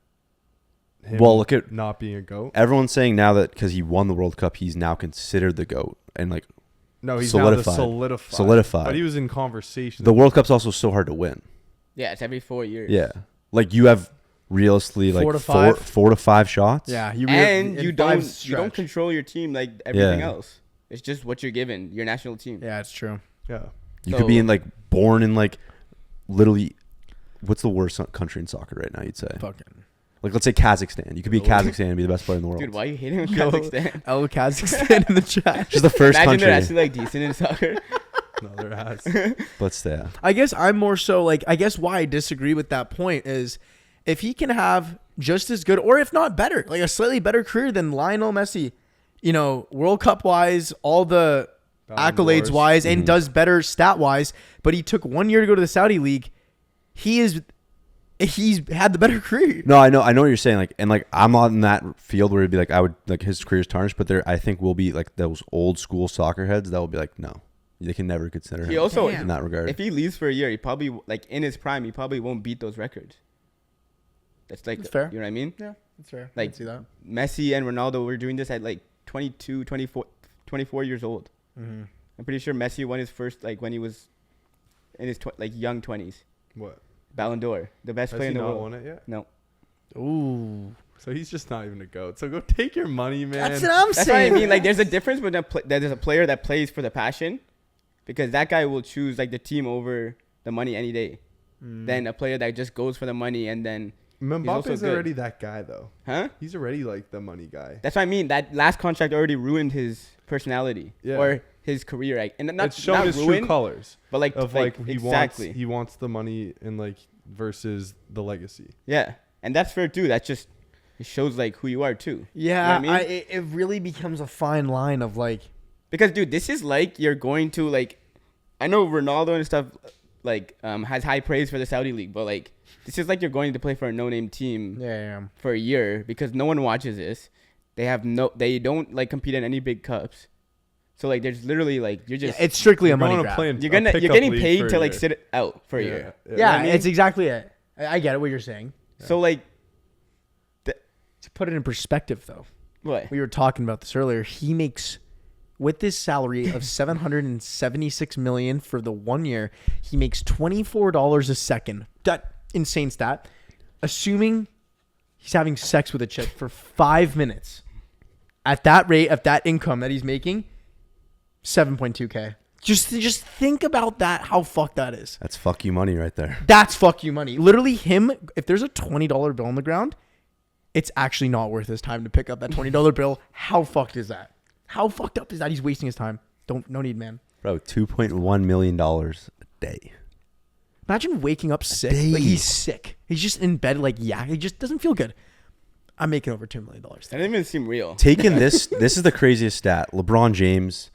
him Look at not being a GOAT? Everyone's saying now that because he won the World Cup, he's now considered the GOAT and like. No, he's solidified. But he was in conversation. The World Cup's also so hard to win. Yeah, it's every 4 years. Yeah, like you have realistically like 4 to 5 shots. Yeah, You don't control your team like everything else. It's just what you're given, your national team. Yeah, it's true. Yeah, you could be born in like literally, what's the worst country in soccer right now? You'd say Fucking. like let's say Kazakhstan. You could be Kazakhstan and be the best player in the world. Dude, why are you hating on Kazakhstan? Kazakhstan in the chat. Just the first Imagine country. they're actually like decent in soccer. no, there has. But yeah. I guess I'm more so like, I guess why I disagree with that point is if he can have just as good, or if not better, like a slightly better career than Lionel Messi, World Cup wise, all the accolades wise, and does better stat wise, but he took 1 year to go to the Saudi League. He's had the better career. No, I know what you're saying. Like, and like, I'm not in that field where it'd be like, I would like his career's tarnished, but I think will be like those old school soccer heads that will be like, no, they can never consider him. He also, in that regard, if he leaves for a year, he probably like in his prime, he probably won't beat those records. That's fair. You know what I mean? Yeah, that's fair. Like, I can see that. Messi and Ronaldo were doing this at like 22, 24 years old. Mm-hmm. I'm pretty sure Messi won his first like when he was in his young 20s. What? Ballon d'Or, the best player in the world. Won it yet? No. Ooh. So he's just not even a GOAT. So go take your money, man. That's what I'm That's saying. what I mean. Like, there's a difference when there's a player that plays for the passion, because that guy will choose like the team over the money any day. Then a player that just goes for the money and then Mbappe's already that guy, though. Huh? He's already like the money guy. That's what I mean. That last contract already ruined his personality or his career. Like, and It's showing his true colors. But like, of like he wants the money and like versus the legacy. Yeah, and that's fair too. That just it shows like who you are too. Yeah, you know what I mean? it really becomes a fine line of like, because dude, this is like you're going to like, I know Ronaldo and stuff like has high praise for the Saudi league, but like this is like you're going to play for a no-name team for a year because no one watches this. They don't like compete in any big cups. So like there's literally like you're just it's strictly a money grab. You're getting paid to like sit it out for a year. Yeah, you know what I mean? it's exactly it. I get it what you're saying. So like to put it in perspective though. What? We were talking about this earlier. He makes with this salary of $776 million for the 1 year, he makes $24 a second. That insane stat. Assuming he's having sex with a chick for 5 minutes. At that rate, at that income that he's making, 7.2K. Just think about that, how fucked that is. that's fuck you money right there. That's fuck you money. Literally him, if there's a $20 bill on the ground, it's actually not worth his time to pick up that $20 bill. How fucked is that? How fucked up is that? He's wasting his time. No need, man. Bro, $2.1 million a day. Imagine waking up sick. Like he's sick. He's just in bed like, he just doesn't feel good. I'm making over $2 million. That doesn't even seem real. Taking this is the craziest stat. LeBron James,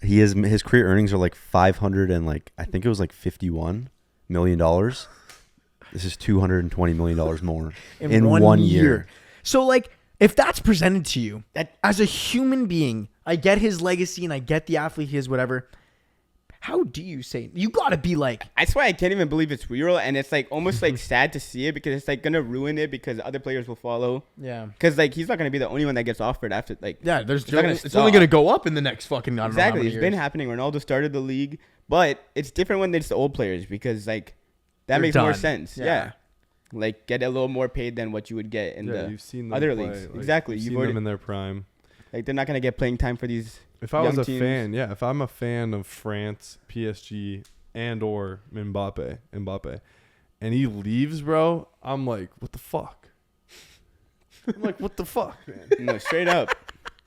his career earnings are like 500 and like I think it was like $51 million. This is $220 million more in 1 year. So like, if that's presented to you, that as a human being, I get his legacy and I get the athlete he is, whatever. How do you say? You gotta be like. That's why I can't even believe it's real, and it's like almost like sad to see it because it's like gonna ruin it because other players will follow. Yeah. Because like he's not gonna be the only one that gets offered after like. Yeah, it's not gonna it's only stop. gonna go up in the next fucking. I don't know how Exactly, many it's years. been happening. Ronaldo started the league, but it's different when it's the old players because like that They're makes more done. sense. Yeah. Like get a little more paid than what you would get in the you've seen them other play. leagues. Like, Exactly, you've you've seen already them in their prime. like they're not gonna get playing time for these. If I was young a teams. fan, if I'm a fan of France, PSG, and or Mbappe, and he leaves, bro, I'm like, what the fuck? I'm like, what the fuck, man? No, straight up.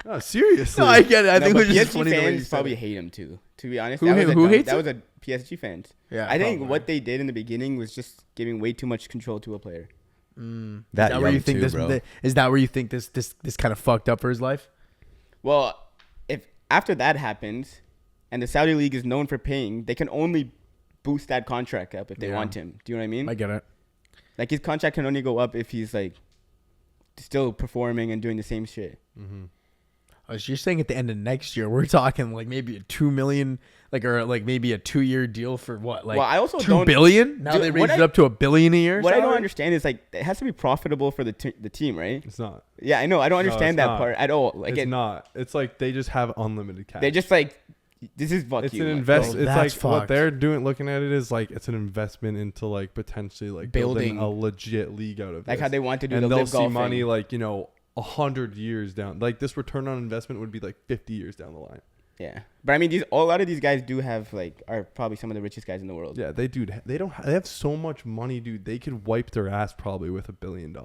No, seriously. No, I get it. I No, think but it was just PSG funny the way you fans said probably it. hate him too. To be honest, Who that was hate- a who dumb- hates that him? was a PSG fans. Yeah, I think probably. what they did in the beginning was just giving way too much control to a player. That Is that where young you think too, this? bro. Is that where you think this kind of fucked up for his life? Well, if after that happens, and the Saudi league is known for paying, they can only boost that contract up if they Yeah. want him. Do you know what I mean? I get it. Like his contract can only go up if he's like still performing and doing the same shit. Mm-hmm. You're saying at the end of next year, we're talking like maybe a 2 million, or like maybe a 2-year deal for what? Like Well, I also 2 don't- billion? Now Dude, they what raised it I- up to $1 billion a year. What I don't salary? understand is like it has to be profitable for the team, right? It's not. Yeah, I know. I don't No, understand it's that not. part at all. Like It's not. It's like they just have unlimited cash. they just like this is fuck it's you. an like, invest. bro, It's like that's what fucked. they're doing. Looking at it is like it's an investment into like potentially like building Building. a legit league out of like this. how they want to do and the they'll live see golf money thing. like 100 years down. Like this return on investment would be like 50 years down the line. Yeah, but I mean, a lot of these guys do have are probably some of the richest guys in the world. Yeah, they do. They have so much money, dude. They could wipe their ass probably with $1 billion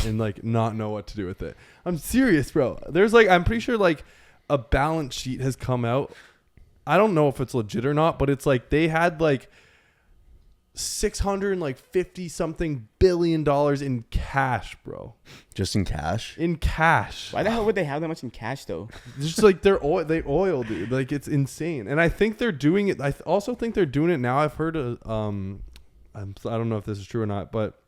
and like not know what to do with it. I'm serious, bro. There's I'm pretty sure like a balance sheet has come out. I don't know if it's legit or not, but it's like they had like $650 something billion in cash, bro. Just in cash. In cash. Why the hell would they have that much in cash though? It's just like they oil, dude. Like it's insane. And I think they're doing it. I also think they're doing it now. I've heard I don't know if this is true or not, but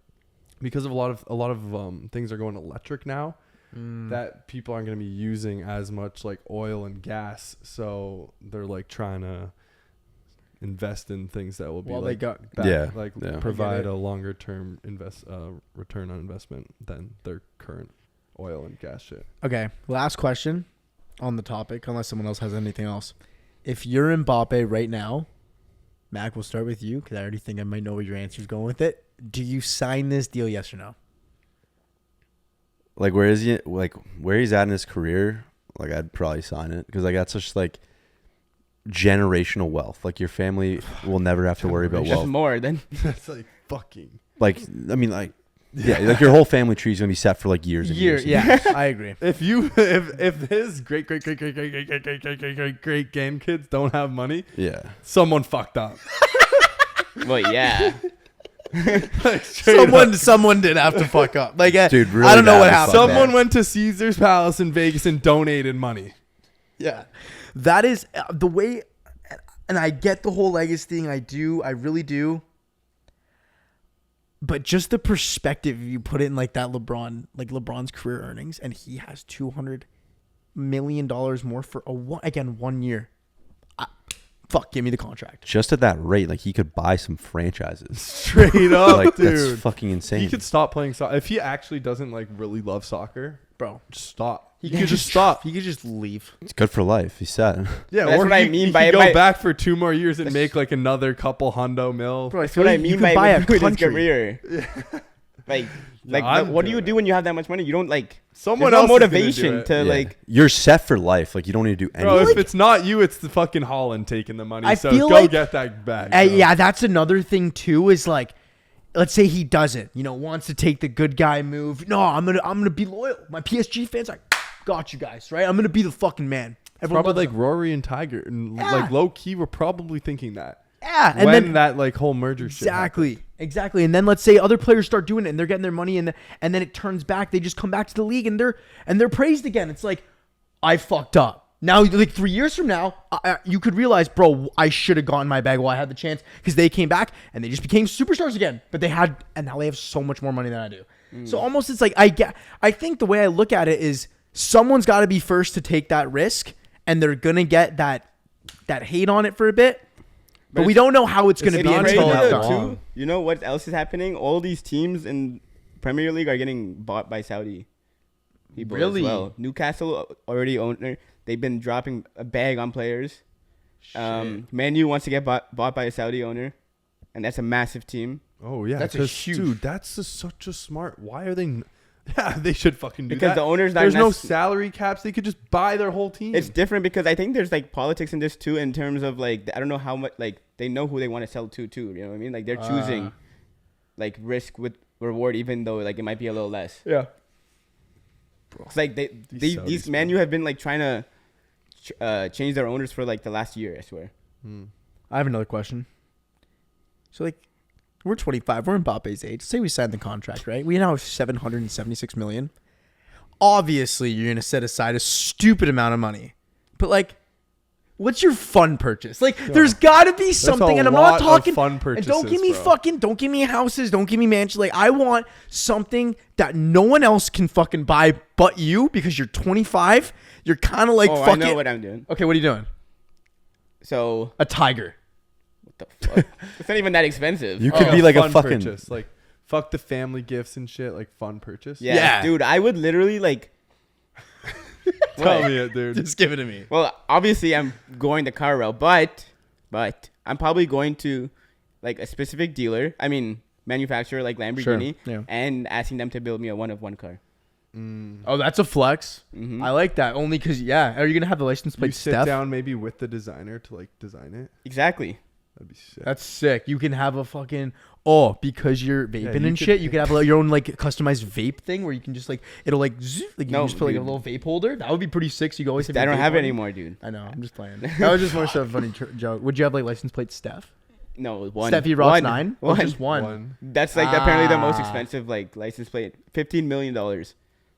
because of a lot of things are going electric now, that people aren't going to be using as much like oil and gas. So they're like trying to invest in things that will be Well, they got back, Yeah, like yeah. provide I get it. a longer term return on investment than their current oil and gas shit. Okay, last question on the topic, unless someone else has anything else. If you're Mbappe right now, Mac, we'll start with you because I already think I might know where your answer's going with it. Do you sign this deal, yes or no? Like where is he? Like where he's at in his career? Like I'd probably sign it because like that's such like generational wealth. Like your family will never have to worry about Just wealth. more than That's like fucking. Like I mean like yeah, like your whole family tree is gonna be set for like years and years. and Yeah, I agree. If his great grandkids don't have money, yeah. someone fucked up. well, yeah. Like, straight up. Someone did have to fuck up. Like, Dude, really I don't know what bad happened. fuck Someone up. went to Caesar's Palace in Vegas and donated money. Yeah, that is the way, and I get the whole legacy thing. I really do. But just the perspective you put it in like that LeBron's career earnings, and he has $200 million more for 1 year. Fuck, give me the contract. Just at that rate, like he could buy some franchises. Straight up, Like dude. that's fucking insane. He could stop playing soccer. If he actually doesn't like really love soccer, Bro, just stop. he could just stop. He could just leave. It's good for life. He said. Yeah, That's or what I he mean could by- go by- back for 2 more years and make like another couple hundo mil. Bro, I That's feel what I like you mean could by buy a with his country. career. I'm what do you doing do when you have that much money? You don't like. Someone There's no else is gonna do motivation it. to Yeah. like. You're set for life. Like you don't need to do Bro, anything. if it's not you, it's the fucking Holland taking the money. I So feel go like- get that bag. bro. Yeah, that's another thing too. Is like, let's say he doesn't, wants to take the good guy move. No, I'm gonna be loyal. My PSG fans, I got you guys, right? I'm gonna be the fucking man. Everyone Probably loves like Rory and Tiger, and Yeah. like low key, we're probably thinking that. Yeah, and when then that like whole merger shit happened. exactly. And then let's say other players start doing it and they're getting their money and then it turns back. They just come back to the league and they're praised again. It's like, I fucked up. Now, like 3 years from now, you could realize, bro, I should have gotten my bag while I had the chance because they came back and they just became superstars again. But and now they have so much more money than I do. So almost it's like I think the way I look at it is someone's got to be first to take that risk, and they're gonna get that hate on it for a bit. But we don't know how it's going to It's be crazy until that though, it's long. done. too. You know what else is happening? All these teams in Premier League are getting bought by Saudi people Really? as well. Newcastle already owner. They've been dropping a bag on players. Man U wants to get bought by a Saudi owner, and that's a massive team. Oh yeah, That's a 'cause, huge- dude. That's such a smart. Why are they? Yeah, they should fucking do Because that. the owner's not. There's no nec- salary caps. They could just buy their whole team. It's different because I think there's like politics in this too, in terms of like I don't know how much like they know who they want to sell to too. You know what I mean? Like they're choosing like risk with reward, even though like it might be a little less. Yeah. It's like these Saudis, Man bro. U have been like trying to change their owners for like the last year. I swear. I have another question. So, like, we're 25. We're Mbappe's age. Say we signed the contract, right? We now have 776 million. Obviously, you're going to set aside a stupid amount of money. But, like, what's your fun purchase? Like, there's got to be something. And I'm not talking. fun And purchases, don't give me bro. don't give me houses. Don't give me mansions. Like, I want something that no one else can fucking buy but you because you're 25. You're kind of like, Oh, I fuck know it. what I'm doing. Okay, what are you doing? So A tiger. what the fuck? It's not even that expensive. You could be like a fun fucking. purchase. Like fuck the family gifts and shit. Like fun purchase. Yeah, Yeah. dude, I would literally like. Tell me it, dude. Just give it to me. Well, obviously I'm going the car route, but I'm probably going to like a specific dealer. I mean, manufacturer like Lamborghini, Sure, yeah. and asking them to build me a one of one car. Oh, that's a flex. Mhm. I like that. Only because, yeah. Are you gonna have the license You plate sit Steph? down maybe with the designer to like design it. Exactly. That'd be sick. That's sick. You can have a fucking because you're vaping you and could- shit. You can have like, your own like customized vape thing where you can just like it'll like zoop, like you No, can just put like a dude. little vape holder. That would be pretty sick. So you can always have I your don't vape have it on you. anymore, dude. I know. I'm just playing. That was just more so a funny joke. Would you have like license plate Steph? No, one. Steffi Ross One. 9? Or One. just one? That's like apparently the most Ah. expensive like license plate. $15 million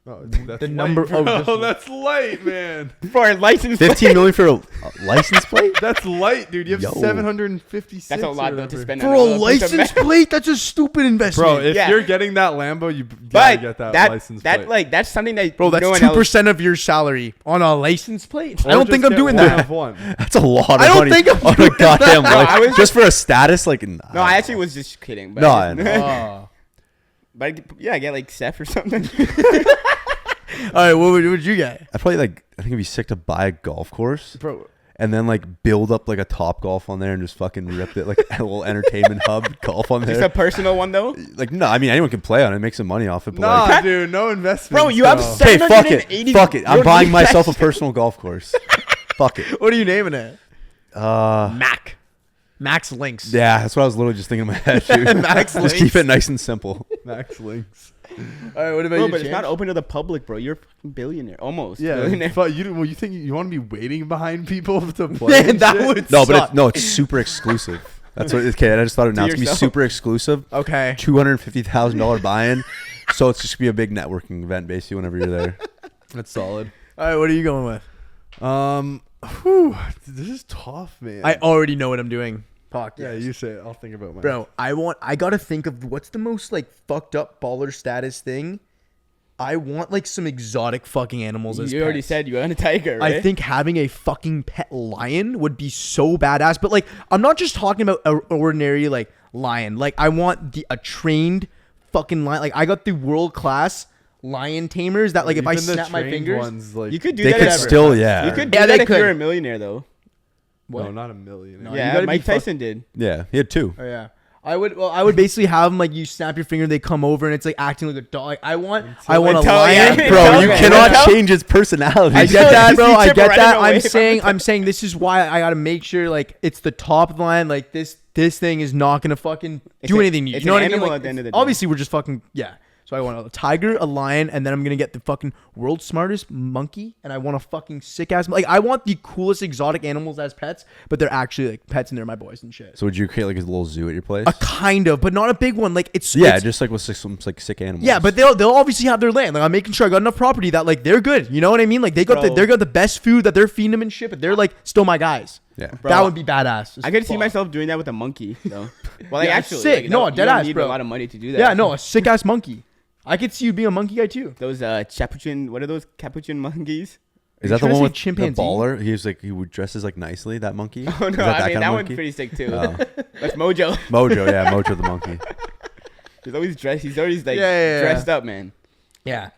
Oh, that's The light, number- bro. oh, just- that's light, man. for a license plate. 15 million for a license plate? That's light, dude. You have Yo. 756. That's a lot or though to whatever. spend For on a little piece of license metal. plate, that's a stupid investment. Bro, if Yeah. you're getting that Lambo, you gotta But get that, that license plate. like that's something that Bro, that's no one 2% of your salary on a license plate. I Or don't just think I'm get doing one that. of one. That's a lot of I don't money think I'm on a doing goddamn No, I life. was- Just for a status, like. Nah. No, I actually was just kidding. But No, I I just- know. Oh. But yeah, I get like Seth or something. All right, what would you get? I probably like. I think it'd be sick to buy a golf course Bro, and then like build up like a Top Golf on there and just fucking rip it like a little entertainment hub golf on Just a there. personal one though. Like no, I mean anyone can play on it, make some money off it. But nah, like, dude, no investment. Bro, you have okay, fuck it, 780 fuck it. you I'm don't buying need myself that a personal golf course. Fuck it. What are you naming it? Uh, Max Links. yeah, that's what I was literally just thinking in my head, dude. Max Just keep it nice and simple. Max Links. All right, what about Bro, you, but it's not James? open to the public, bro. You're a fucking billionaire, almost. Yeah, Billionaire. but you think you want to be waiting behind people to play? Man, and that shit? would No, but suck. it's super exclusive. That's what. Okay, I just thought it To now. It's gonna be yourself. super exclusive. Okay. $250,000 buy-in. So it's just gonna be a big networking event, basically, whenever you're there. That's solid. All right, what are you going with? This is tough, man. I already know what I'm doing. Fuck yeah, yes. you say it. I'll think about mine. Bro, I gotta think of what's the most like fucked up baller status thing. I want like some exotic fucking animals as You already pets. said you want a tiger, right? I think having a fucking pet lion would be so badass. But like, I'm not just talking about an ordinary like lion. Like, I want a trained fucking lion. Like, I got the world class lion tamers that like if I Even the snap my trained fingers, ones, like, you could do They that. could if- still, yeah. You could do Yeah, that they if you're could. a millionaire, though. no, What? not a million. No, you Yeah, gotta be Mike fuck- Tyson did. Yeah, he had two. Oh yeah. I would basically have them like you snap your finger, they come over and it's like acting like a dog. Like, I want a Until- lion. yeah. Bro, you Okay. cannot Until- change its personality. I get that, bro. You I keep get running that. away from I'm saying this is why I gotta make sure like it's the top of the line. Like this thing is not gonna fucking It's do a- anything to you. it's You know an what I mean? animal Like, at the end of the day. obviously, we're just fucking yeah. So I want a tiger, a lion, and then I'm gonna get the fucking world's smartest monkey, and I want a fucking sick ass like I want the coolest exotic animals as pets, but they're actually like pets and they're my boys and shit. So would you create like a little zoo at your place? A kind of, but not a big one. Like it's Yeah, it's- just like with some like sick animals. yeah, but they'll obviously have their land. Like I'm making sure I got enough property that like they're good. You know what I mean? Like they got Bro. they got the best food that they're feeding them and shit, but they're like still my guys. Yeah. Bro, That would be badass. as I could see fuck. myself doing that with a monkey, though. Well, like Yeah, actually, sick. like, No, you dead don't ass, need bro. a lot of money to do that. Yeah, no, a sick ass monkey. I could see you being a monkey guy too. Those capuchin. What are those capuchin monkeys? Is that the trying to one say with chimpanzee? the baller? He was like he would dresses like nicely. That monkey. Oh no, Is that I mean kind that of one's monkey? pretty sick too. Oh. That's Mojo. Mojo, yeah, Mojo the monkey. He's always dressed. He's always like Yeah. dressed up, man. Yeah.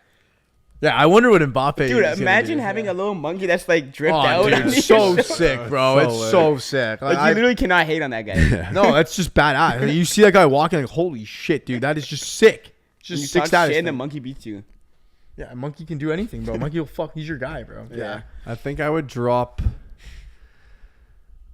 Yeah, I wonder what Mbappe Dude, is imagine gonna do. having a little monkey that's like dripped Oh, out. dude, on it's your so shoulder. sick, bro. So It's lit. so sick. Like you literally cannot hate on that guy. Yeah. no, that's just badass. Like, you see that guy walking, like, holy shit, dude, that is just sick. It's You just sick talk status. shit and the thing. monkey beats you. Yeah, a monkey can do anything, bro. Monkey will fuck. He's your guy, bro. Yeah. I think I would drop.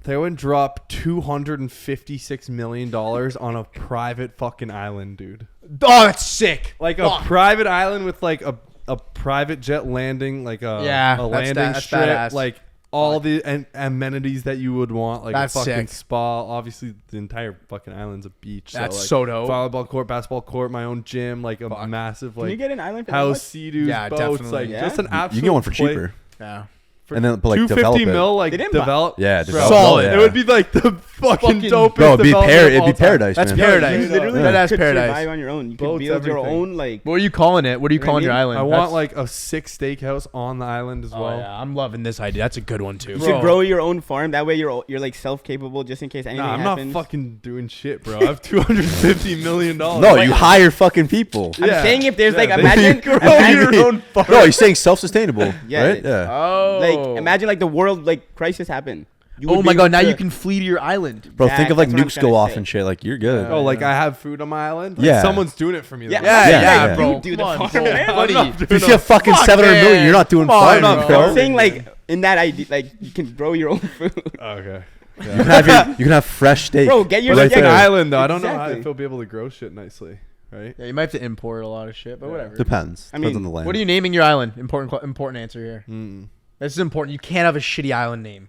They would drop $256 million on a private fucking island, dude. Oh, that's sick. Like Fuck. a private island with like a private jet landing, like a Yeah, a that's landing that's strip, badass. like all the amenities that you would want, like That's a fucking sick. spa. Obviously, the entire fucking island's a beach. That's like, so dope. Volleyball court, basketball court, my own gym, like a Fuck. massive Can you like get an island for that house, much? sea-doos, Yeah, boats, definitely. like Yeah? just an You absolute. can get one for play- cheaper. Yeah. For And then, but, like, $250 develop it. mil, like They didn't develop. Yeah, Bro, develop Solid. it, It would be like the fucking Fucking- dopest. Bro, it'd be development of all time. paradise, That's man. paradise. You literally Yeah. That's could paradise. survive on your own. You could Boats, build your everything. own like. What are you calling it? What are you You know what calling I your mean? island? I want That's- like a 6 steakhouse on the island as Oh, well. yeah. I'm loving this idea. That's a good one, too. You should grow your own farm. That way you're like self capable just in case anything Nah, I'm happens. not fucking doing shit, bro. I have $250 million. No, you hire fucking people. I'm saying if there's like they imagine grow imagine- your own farm. No, he's saying self-sustainable, Yeah. right? Yeah. Oh. like imagine like the world like crisis happened. You Oh would my be god, able now to- you can flee to your island. Bro, Exact- think of like that's what I'm nukes trying go to off say. and shit. Like you're good. Oh, like I have food on my island? Like, Yeah. someone's doing it for me. Yeah, though. Yeah, Yeah, yeah, yeah. bro. You do the Come on, farm, bro. man. Buddy. I'm not If doing you see a fucking Fuck, 700 man. million, you're not doing Come on, farming, bro. bro. I'm saying like in that idea, like you can grow your own food. Okay. You can have you can have fresh steak. Bro, get your But right it's an there. island, though. I don't know how Exactly. if he'll be able to grow shit nicely, right? Yeah, you might have to import a lot of shit, but Yeah. whatever. Depends. I Depends mean, on the land. What are you naming your island? Important answer here. Mm. This is important. You can't have a shitty island name.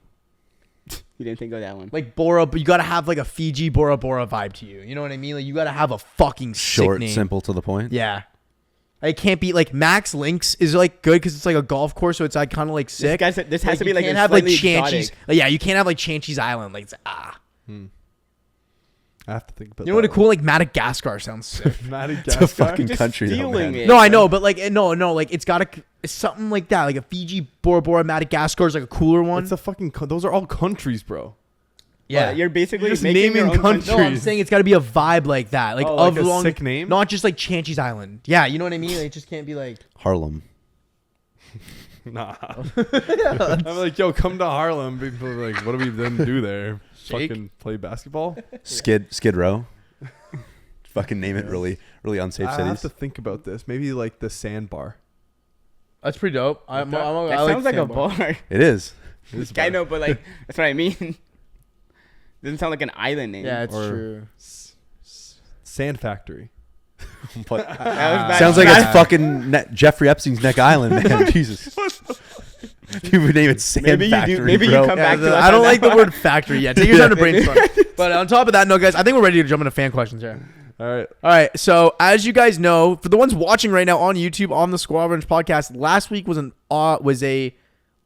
You didn't think of that one. Like Bora, but you gotta have like a Fiji Bora Bora vibe to you. You know what I mean? Like you gotta have a fucking Short, sick name. simple, to the point? Yeah. It can't be like Max Links is like good because it's like a golf course, so it's like kind of like sick. This has to be you like can't a have like slightly Chanchi's. exotic. Yeah, you can't have like Chanchi's Island. Like it's I have to think about You know what? that A cool like Madagascar sounds sick. one. Madagascar? It's a fucking Just country, though, stealing man. it. No, I know, but like no, like it's gotta it's something like that, like a Fiji Bora Bora Madagascar is like a cooler one. It's a fucking. Those are all countries, bro. Yeah, You're basically You're just making your naming own country. no, I'm trees. saying it's got to be a vibe like that, like Oh, of like a long, sick name? not just like Chanchi's Island. Yeah, you know what I mean. Like, it just can't be like. Harlem. Nah. I'm like, yo, come to Harlem. People are like, what do we then do there? Shake? Fucking play basketball? Skid Row. Fucking name it really unsafe I have cities. to think about this. Maybe like the Sandbar. That's pretty dope. I'm, Okay. I'm, That I sounds like a Sandbar. bar. It is. It is I bar. know, but like that's what I mean. Doesn't sound like an island name. Yeah, it's Or- true. Sand Factory. But That was bad. sounds like Bad. it's fucking Jeffrey Epstein's neck island, man. Jesus. You would name it Sand Maybe you do- Factory, maybe you bro. come back to us I don't on like that the one. word factory yet. Take your time to brainstorm. But on top of that, no, guys, I think we're ready to jump into fan questions here. All right. All right. So as you guys know, for the ones watching right now on YouTube on the Squad Brunch podcast, last week was a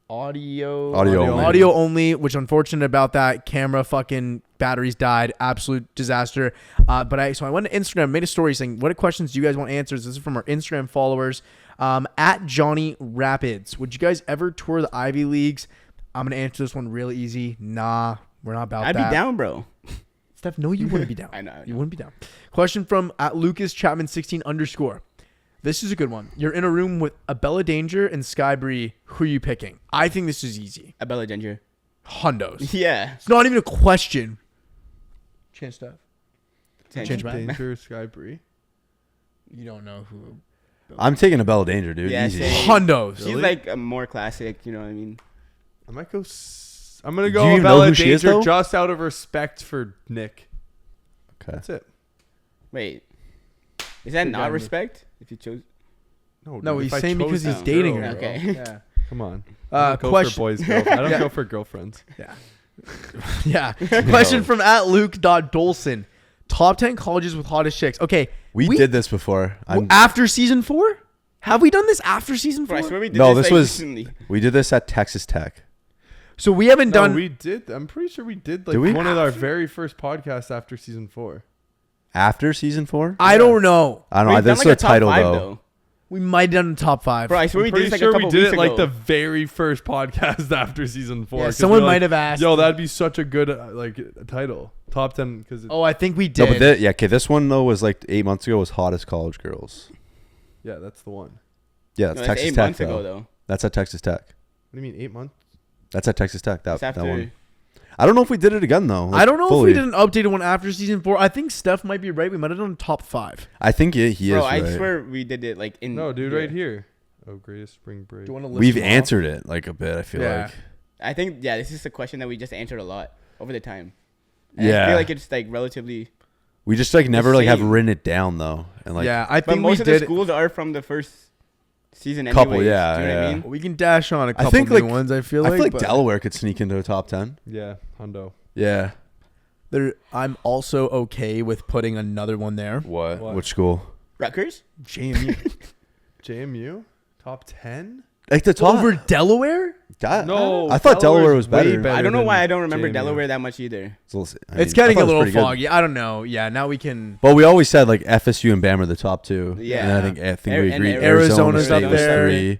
audio only, which unfortunate about that. Camera fucking batteries died. Absolute disaster. But I went to Instagram, made a story saying, what questions do you guys want answers? This is from our Instagram followers. At Johnny Rapids. Would you guys ever tour the Ivy Leagues? I'm going to answer this one really easy. Nah, we're not about I'd that. be down, bro. Steph, no, you wouldn't be down. I know. You wouldn't be down. Question from at Lucas Chapman 16_. This is a good one. You're in a room with Abella Danger and Sky Bree. Who are you picking? I think this is easy. Abella Ginger. Hundos. Yeah. It's not even a question. Change Steph. Change my Danger, Sky Bree. You don't know who. I'm taking a Bella Danger, dude. Yeah, Easy. same. Hundos. She's Really? like a more classic, you know what I mean? I might go. I'm gonna Do go you know Bella who she is, Danger though? just out of respect for Nick. Okay. That's it. Wait. Is that Good not guy. respect? If you chose No, dude, he's if I saying chose because he's this dating girl, her. bro. Okay. Yeah. Come on. I don't go question. for boys. I don't Yeah. go for girlfriends. Yeah. Question from at Luke.Dolson. Top 10 colleges with hottest chicks. Okay. We did this before. After season 4? Have we done this after season 4? Bro, I swear we did No, this this like, was- recently. We did this at Texas Tech. So we haven't No, done. we did. I'm pretty sure we did like Did we? one of our very first podcasts after season 4. After season 4? I don't know. I don't know. We've done This like is a a top title, five, though. We might have done the top 5. Bro, I swear we did Pretty this like sure a we couple did weeks it like ago. the very first podcast after season 4. Yeah, 'cause someone we're like, might have asked. Yo, that'd be such a good title. Top 10 because Oh, I think we No, did. but okay, this one though was like 8 months ago. Was hottest college girls. yeah, that's the one. Yeah, No, that's that's Texas 8 Tech months ago, though. though. That's at Texas Tech. What do you mean 8 months? That's at Texas Tech. That, It's after. that one. I don't know if we did it again though. I don't know fully. if we did an updated one after season 4. I think Steph might be right. We might have done top 5. I think he Bro, is I right. swear we did it like in. No, dude, yeah. right here. Oh, greatest spring break. Do you want to list We've them off? answered it like a bit. I feel Yeah. like. I think this is a question that we just answered a lot over the time. And Yeah. I feel like it's like relatively. We just like never like have same. written it down though, and like Yeah, I But think we most of the did. schools are from the first season. Couple, anyways, yeah, Do you know what yeah. I mean? We can dash on a couple think, new like- ones. I feel I like. feel like but Delaware could sneak into a top 10. Yeah, Hundo. Yeah. I'm also okay with putting another one there. What? What? Which school? Rutgers. JMU JMU? Top 10? Like the top. over Delaware. No, I thought Delaware was Delaware's way better. I don't know than why I don't remember JMU. Delaware that much either. It's getting a little foggy. I don't know. Yeah, now we can. But we always said like FSU and Bama are the top 2. Yeah. And I think we And agreed. Arizona's State up was there. 3.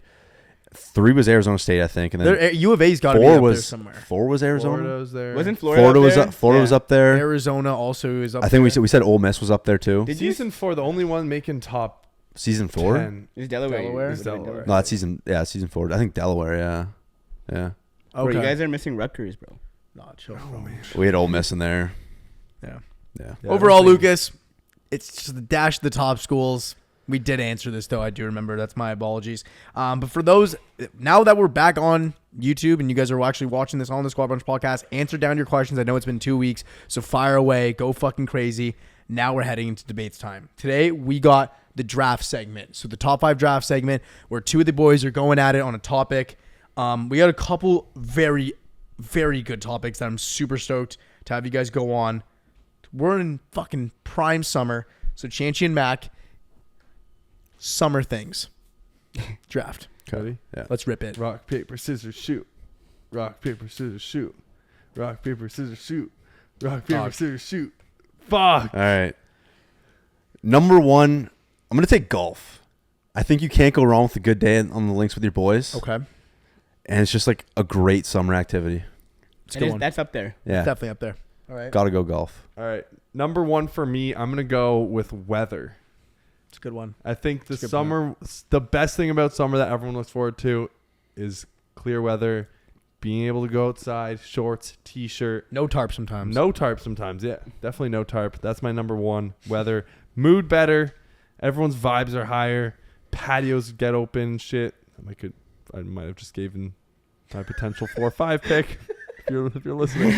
3 was Arizona State, I think, and then There, U of A's got to be 4 up there was somewhere. 4 was Arizona. Florida's there. Wasn't Florida? Florida up was there? up. Florida was Yeah. up there. Arizona also is up. I think there. we said Ole Miss was up there too. Did you? Season 4, the only one making top Season 4. 10. Is Delaware? Delaware? Is Delaware. No, that's season 4. I think Delaware. Yeah. Okay. Bro, you guys are missing Rutgers, bro. Nah, chill, Oh, bro. man. We had Ole Miss in there. Yeah. Yeah. Yeah, I Overall, don't think- Lucas, it's just the dash the top schools. We did answer this though. I do remember. That's my apologies. But for those now that we're back on YouTube and you guys are actually watching this on the Squad Brunch podcast, answer down your questions. I know it's been 2 weeks, so fire away, go fucking crazy. Now we're heading into debates time. Today we got the draft segment. So the top 5 draft segment where 2 of the boys are going at it on a topic. We got a couple very, very good topics that I'm super stoked to have you guys go on. We're in fucking prime summer. So Chancey and Mac, summer things. Draft. Ready? Yeah. Let's rip it. Rock, paper, scissors, shoot. Rock, paper, scissors, shoot. Rock, paper, scissors, shoot. Rock, paper, Fuck. scissors, shoot. Fuck. All right. Number 1, I'm gonna take golf. I think you can't go wrong with a good day on the links with your boys. Okay. And it's just like a great summer activity. It's a good one. That's up there. Yeah. Definitely up there. All right. Gotta go golf. All right. Number 1 for me, I'm going to go with weather. It's a good one. I think the That's a good summer, the best thing about summer that everyone looks forward to is clear weather, being able to go outside, shorts, t-shirt. No tarp sometimes. No tarp sometimes. Yeah, definitely no tarp. That's my number 1. Weather. Mood better. Everyone's vibes are higher. Patios get open. Shit. I might have just given my potential 4 or 5 pick if you're listening.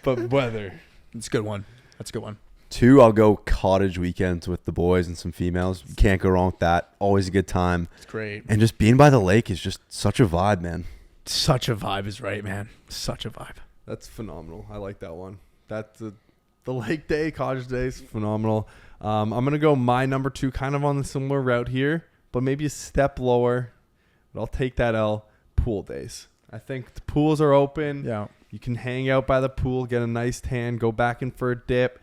But weather. It's a good one. That's a good one. 2, I'll go cottage weekends with the boys and some females. You can't go wrong with that. Always a good time. It's great. And just being by the lake is just such a vibe, man. Such a vibe is right, man. Such a vibe. That's phenomenal. I like that one. That's the lake day, cottage day is phenomenal. I'm gonna go my number 2, kind of on the similar route here, but maybe a step lower. But I'll take that L. Pool days. I think the pools are open. Yeah. You can hang out by the pool, get a nice tan, go back in for a dip.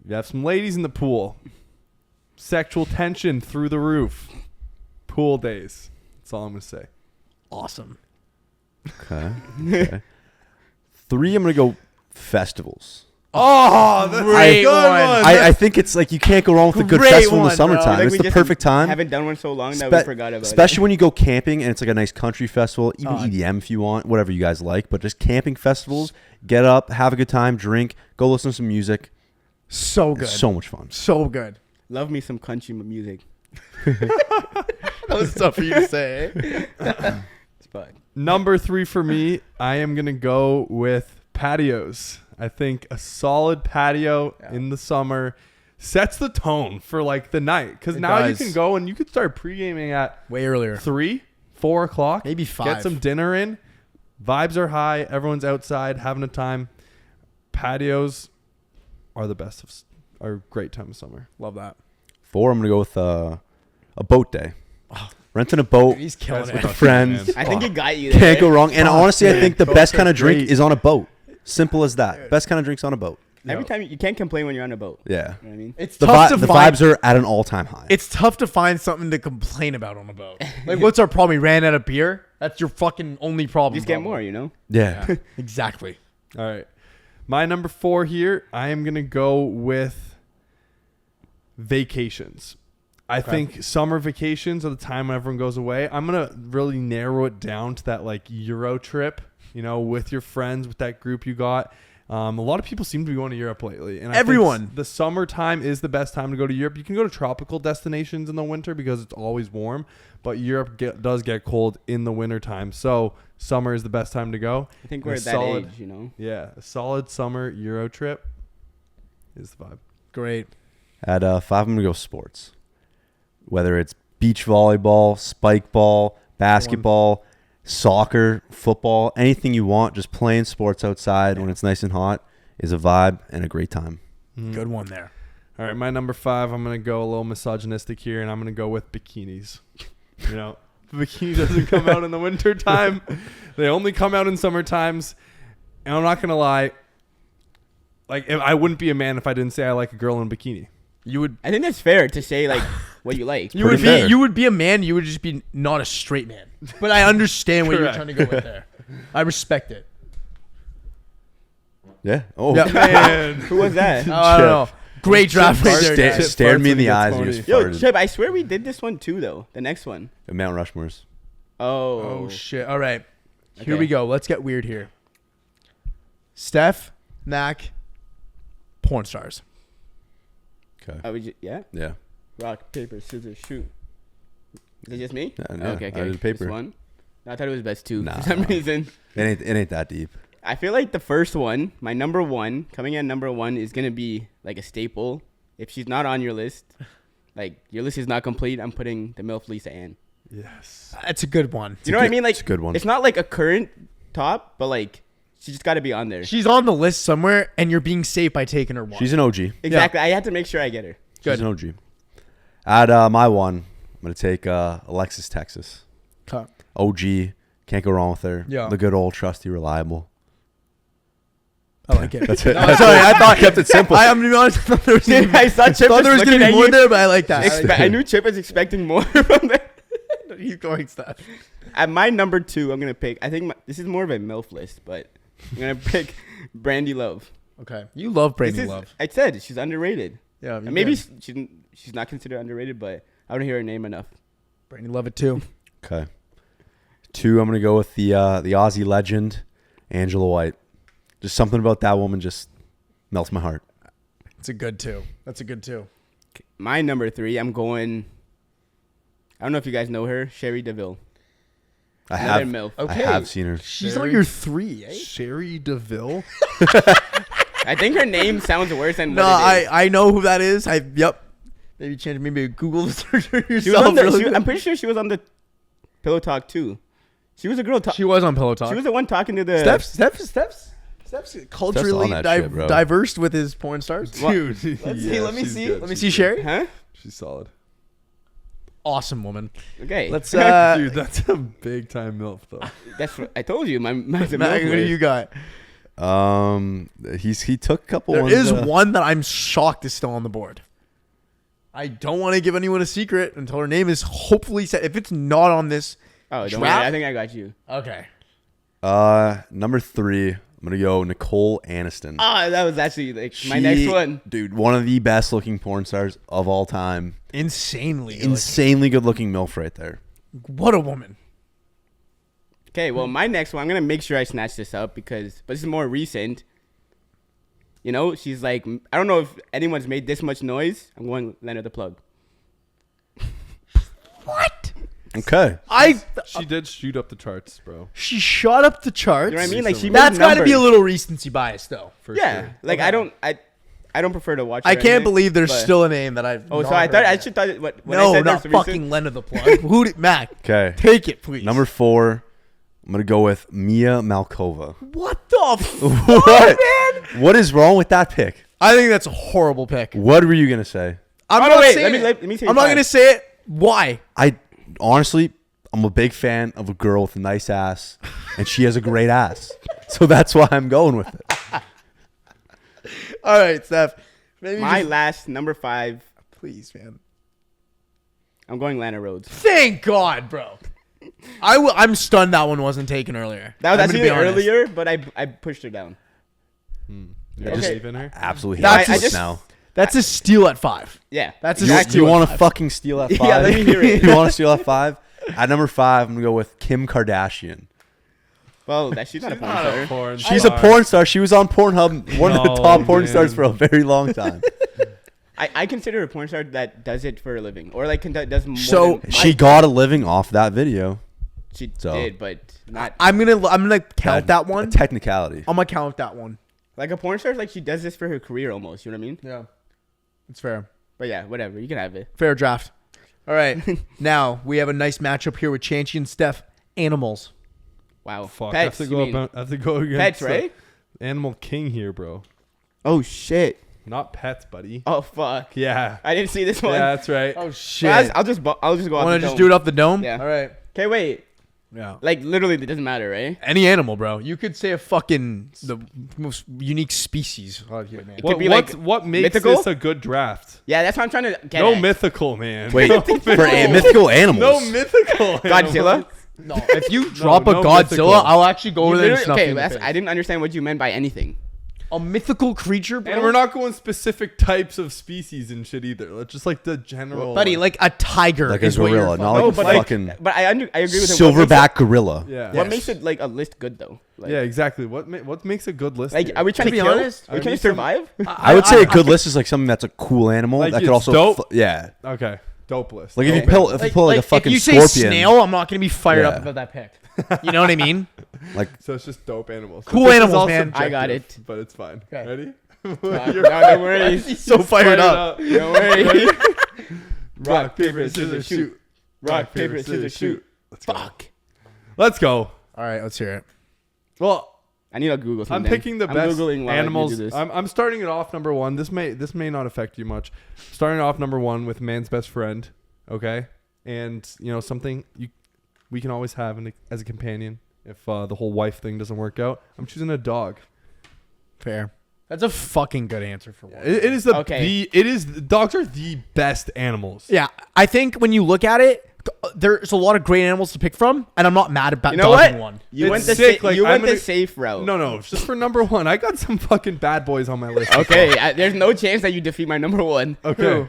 You have some ladies in the pool. Sexual tension through the roof. Pool days. That's all I'm gonna say. Awesome. Okay. 3, I'm gonna go festivals. Oh, that's Great a good one. I think it's like you can't go wrong with a good Great festival in one, the bro. summertime. Like It's we the just perfect time. Haven't done one so long that we forgot about Especially it. when you go camping and it's like a nice country festival, even Oh. EDM if you want, whatever you guys like. But just camping festivals, get up, have a good time, drink, go listen to some music. So good. It's so much fun. So good. Love me some country music. That was tough for you to say. It's fun. Number 3 for me, I am going to go with patios. I think a solid patio in the summer sets the tone for like the night. Because It now does. you can go and you can start pre-gaming at Way earlier. 3, 4 o'clock. Maybe 5. Get some dinner in. Vibes are high. Everyone's outside having a time. Patios are the best are a great time of summer. Love that. 4, I'm gonna go with a boat day. Renting a boat Dude, he's killing Guys, with it. the friends. I think you got you there. Can't go wrong. And honestly, I man. think the Boats best kind are of drink great. is on a boat. Simple as that. Best kind of drinks on a boat. Every time you can't complain when you're on a boat. Yeah. You know what I mean? It's The, tough to the find. vibes are at an all-time high. It's tough to find something to complain about on a boat. Like, what's our problem? We ran out of beer. That's your fucking only problem. Just get probably. more, you know? yeah. Exactly. All right. My number 4 here, I am going to go with vacations. I think summer vacations are the time when everyone goes away. I'm going to really narrow it down to that like Euro trip, you know, with your friends, with that group you got. A lot of people seem to be going to Europe lately. And Everyone. I think the summertime is the best time to go to Europe. You can go to tropical destinations in the winter because it's always warm, but Europe does get cold in the wintertime. So summer is the best time to go. I think And we're a at that solid- age, you know? Yeah, a solid summer Euro trip is the vibe. Great. At 5, I'm going to go sports. Whether it's beach volleyball, spike ball, basketball, soccer, football, anything you want, just playing sports outside when it's nice and hot is a vibe and a great time. Good one there. All right, my number 5, I'm going to go a little misogynistic here, and I'm going to go with bikinis. You know, the bikini doesn't come out in the winter time. They only come out in summer times. And I'm not going to lie. Like, I wouldn't be a man if I didn't say I like a girl in a bikini. You would. I think that's fair to say, like, what you like. You would Pretty fair. be. You would be a man. You would just be not a straight man. But I understand what you're Correct. trying to go with there. I respect it. Yeah. Oh, Yeah. Man. Who was that? I don't know. Great draft right there, Sta- guys. stared me in farts the when eyes he and gets just Yo, farted. Chip, I swear we did this one too, though. The next one. Mount Rushmore's. Oh. Oh shit! All right, here Okay. we go. Let's get weird here. Steph, Mac, porn stars. Okay. Yeah? Yeah. Rock, paper, scissors, shoot. Is it just me? Yeah, Okay, okay. I did paper. Just one? No, I thought it was best two Nah. for some reason. It ain't that deep. I feel like the first one, my number one, coming in number one is going to be like a staple. If she's not on your list, like your list is not complete, I'm putting the MILF Lisa Ann. Yes. That's a good one. You know what I mean? Like, It's a good one. it's not like a current top, but like she just got to be on there. She's on the list somewhere, and you're being safe by taking her one. She's an OG. Exactly. I had to make sure I get her. Good. She's an OG. At my one, I'm going to take Alexis Texas. Cut. OG. Can't go wrong with her. Yeah. The good old trusty, reliable. I like it. That's it. No, sorry, I thought kept it simple. I'm gonna be honest. I thought there was gonna be, I saw Chip thought there was looking gonna be at more you. there, but I like that. I knew Chip was expecting more from that. Keep going, Steph. At my number two, I'm going to pick, I think this is more of a MILF list, but I'm going to pick Brandy Love. Okay, you love Brady This is- Love. I said she's underrated. Yeah, And maybe she's not considered underrated, but I don't hear her name enough. Brady Love it too. Okay. 2, I'm going to go with the Aussie legend, Angela White. Just something about that woman just melts my heart. It's a good two. That's a good two. My number 3, I'm going, I don't know if you guys know her, Sherry DeVille. I Another have, MILF. Okay. I have seen her. She's Sherry- on your 3, eh? Sherry DeVille. I think her name sounds worse than No, what it is. I know who that is. Yep. Maybe change. Maybe Google search her She was yourself. on the, really I'm pretty sure she was on the Pillow Talk too. She was a girl. She was on Pillow Talk. She was the one talking to the. Steph's culturally on that shit, bro. diverse with his porn stars. Dude. Let's see. yeah, Let me she's see. good. Let me She's see good. Sherry. Huh? She's solid. Awesome woman. Okay. Let's. Dude, that's a big time MILF, though. That's what I told you. Mine's a Matt, MILF what do list. you got? He took a couple There ones. is one that I'm shocked is still on the board. I don't want to give anyone a secret until her name is hopefully set. If it's not on this, Oh, don't worry. Draft? I think I got you. okay. Number 3, I'm going to go Nicole Aniston. Ah, that was actually like my She- next one. Dude, one of the best looking porn stars of all time. Insanely. Insanely good looking MILF right there. What a woman. Okay, well, my next one, I'm gonna make sure I snatch this up but this is more recent. You know, she's like, I don't know if anyone's made this much noise. I'm going Leonard the Plug. What? Okay. She did shoot up the charts, bro. She shot up the charts. You know what I mean? Like she That's made got to be a numbers. little recency bias, though. For Yeah, sure. like Okay. I don't prefer to watch. I her or can't anything, believe there's but- still a name that I've. Oh, not so I heard thought I yet. should thought it- what when No, I said not that's fucking recent. Leonard the Plug. Who did Mac? Okay. Take it, please. Number 4, I'm going to go with Mia Malkova. What the fuck, What? man? What is wrong with that pick? I think that's a horrible pick. What were you going to say? I'm Oh, not no, wait, saying let it. me say I'm not five. gonna say it. Why? Honestly, I'm a big fan of a girl with a nice ass, and she has a great ass. So that's why I'm going with it. All right, Steph. Maybe My last number 5. please, man. I'm going Lana Rhodes. Thank God, bro. I'm stunned that one wasn't taken earlier. That was I'm gonna actually be honest. earlier, but I pushed her down. You Okay. believe in her? Absolutely That's hate just- this now. That's a steal at 5. Yeah. That's a You, steal. you at want to 5. fucking steal at 5? Yeah, let me hear it. You want to steal at 5? At number 5, I'm gonna go with Kim Kardashian. Well, she's not a porn star. She's a porn star. She was on Pornhub, one of the No, top porn man. stars for a very long time. I consider a porn star that does it for a living, or like does more. So, than, She got a living off that video. she so- did, but not I'm gonna count that A one. technicality. I'm gonna count that one. like a porn star. Like she does this for her career almost. You know what I mean? Yeah, it's fair. But yeah, whatever. You can have it. Fair draft. All right, now we have a nice matchup here with Chancey and Steph. Animals. Wow. Fuck. Pets. I have you to mean. go up, I have to go against Pets, the right? Animal king here, bro. Oh shit. Not pets, buddy. Oh fuck. Yeah. I didn't see this one. Yeah, that's right. Oh Well, shit! I'll just go. Want off to the just dome. do it off the dome? Yeah. All right. Okay, wait. Yeah. Like literally, it doesn't matter, right? Any animal, bro. You could say the most unique species out here, man. It could be like what makes mythical? this a good draft? Yeah, that's what I'm trying to get. No at. mythical, man. Wait, No for mythical animals. No mythical. Godzilla. animals. No, if you drop no a Godzilla, mythical. I'll actually go You over there and literally- snuff okay, you in the that's, face. I didn't understand what you meant by anything. A mythical creature, bro. And we're not going specific types of species and shit either. Let's just like the general. buddy, like a tiger. Like a is what you're gorilla, fucking- not like No, a but like, fucking but I agree with him. silverback gorilla. Yeah. What Yes. makes it like a list good though? Like, Yeah, exactly. What makes a good list? Like, here? are we trying To to, be kill? honest, Are we I trying need to some- survive? I would say a good list is like something that's a cool animal Like that could it's also, dope? yeah. Okay, dope list. Like if you Okay. pull, like a fucking if you say scorpion, snail, I'm not gonna be fired up Yeah. about that pick. You know what I mean? like So it's just dope animals. Cool This is animals, all man. I got subjective, it. but it's fine. Okay. Ready? No, don't worry. He's so fired up. Don't worry. Rock, paper, scissors, shoot. Rock, paper, scissors, shoot. Let's go. Fuck. Let's go. All right, let's hear it. Well, I need to Google I'm something. picking the I'm best Googling while you animals. do this. I'm starting it off number 1. This may not affect you much. Starting off number 1 with man's best friend. Okay, and something we can always have as a companion if the whole wife thing doesn't work out. I'm choosing a dog. Fair. That's a fucking good answer for one. It is dogs are the best animals. Yeah, I think when you look at it, there's a lot of great animals to pick from, and I'm not mad about You know dodging what? one. You It's went the sick, like, you I'm went the gonna- safe route. No, just for number 1. I got some fucking bad boys on my list. Okay, there's no chance that you defeat my number 1. Okay. Who?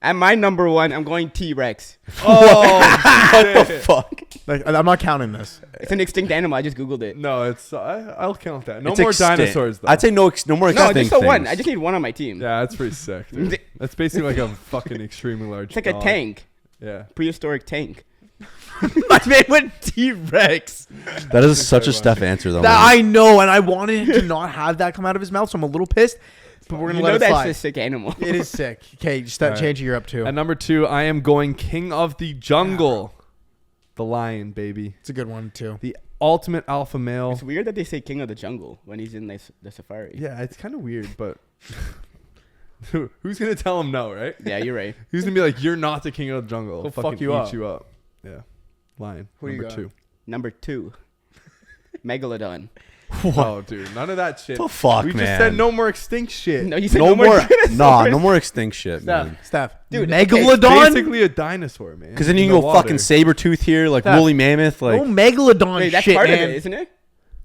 At my number 1, I'm going T-Rex. Oh, what the fuck? Like, I'm not counting this. It's an extinct animal. I just googled it. no, it's I'll count that. No It's more extinct. dinosaurs though. I'd say no more No, extinct just the one. things. I just need one on my team. Yeah, that's pretty sick, dude. That's basically like a fucking extremely large. It's like a dog. tank, Yeah. prehistoric tank. My man went T-Rex. That is such a Steph answer though. That man. I know, and I wanted him to not have that come out of his mouth, so I'm a little pissed. But we're gonna You let know it that's fly. a sick animal. It is sick. Okay, just All right. change it. You're up to. At number 2, I am going King of the Jungle, the lion, baby, It's a good one too. the ultimate alpha male. It's weird that they say king of the jungle when he's in the safari. Yeah, it's kind of weird, but who's gonna tell him no, right? Yeah, you're right. Who's gonna be like, you're not the king of the jungle? He'll Fucking fuck you eat up. you up. Yeah, lion. Who do you number got? 2. Number 2, Megalodon. Oh, dude, none of that shit. The fuck, we just man. said no more extinct shit. No, you said No more, dinosaurs. no more extinct shit, man. Steph. Dude, Megalodon. Basically a dinosaur, man. Because then you In can the go water. fucking saber tooth here, like Steph. woolly mammoth, like No Megalodon Wait, that's shit, part man. of it, isn't it?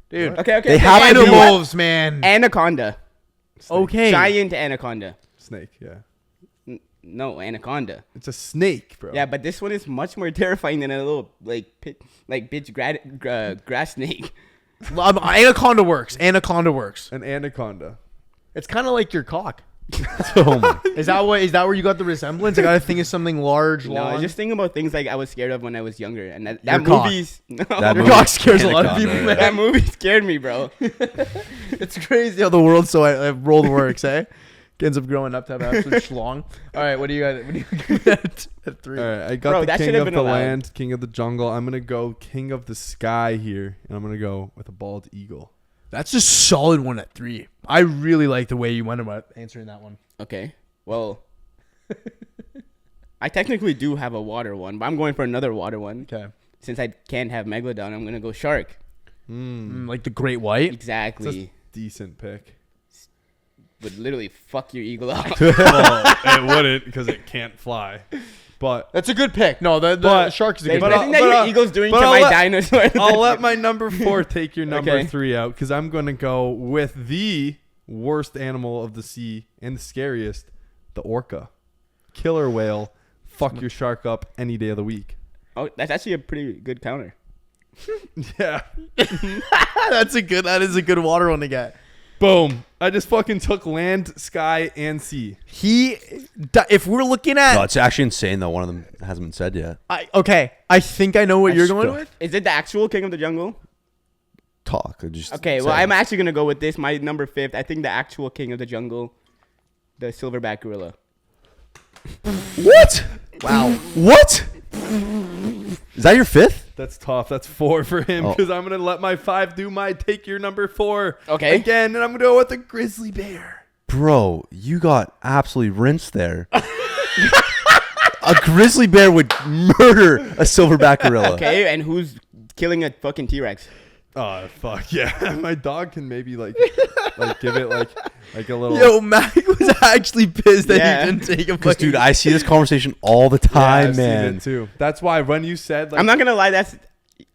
Dude, Okay. They have to do it. animals, man. Anaconda. Okay. Giant anaconda. Snake. Yeah, No, anaconda. it's a snake, bro. Yeah, but this one is much more terrifying than a little bitch grass snake. Anaconda works. Anaconda works. An anaconda. It's kind of like your cock. oh my. Is that where you got the resemblance? I got to think of something large, No, long. just thinking about things like I was scared of when I was younger, and that Your cock. movie's no, That Your movie- cock scares a lot of Anaconda, people, yeah. man. that movie scared me, bro. It's crazy how the world's so rolled works, eh? Ends up growing up to have absolute schlong. All right, what do you got? What do you got at 3? All right, I got Bro, the that king should have of been the allowed. land, king of the jungle. I'm gonna go king of the sky here, and I'm gonna go with a bald eagle. That's a solid one at 3. I really like the way you went about answering that one. Okay, well, I technically do have a water one, but I'm going for another water one. Okay. Since I can't have megalodon, I'm gonna go shark. Like the great white. Exactly. Decent pick. would literally fuck your eagle up. Well, it wouldn't because it can't fly. But That's a good pick. No, the But- shark is a There's good But pick. nothing that your eagle's doing to but I'll my let- dinosaur. I'll let my number 4 take your number Okay. 3 out because I'm going to go with the worst animal of the sea and the scariest, the orca. Killer whale. Fuck your shark up any day of the week. Oh, that's actually a pretty good counter. Yeah. That is a good water one to get. Boom. I just fucking took land, sky, and sea. If we're looking at, No, it's actually insane though. One of them hasn't been said yet. I think I know what you're Let's going go. with. Is it the actual king of the jungle? Talk. Just Okay, well, say. I'm actually gonna go with this. My number 5th. I think the actual king of the jungle, the silverback gorilla. What? Wow. What? Is that your 5th? That's tough. That's 4 for him Oh. because I'm going to let my 5 do my take your number 4 Okay. again. And I'm going to go with the grizzly bear. Bro, you got absolutely rinsed there. A grizzly bear would murder a silverback gorilla. Okay, and who's killing a fucking T-Rex? Oh, fuck. Yeah. My dog can maybe like give it like a little. Yo, Mac was actually pissed that Yeah. he didn't take a Because, fucking. dude, I see this conversation all the Yeah, time, I've seen man. it too. That's why when you said like I'm not gonna lie. I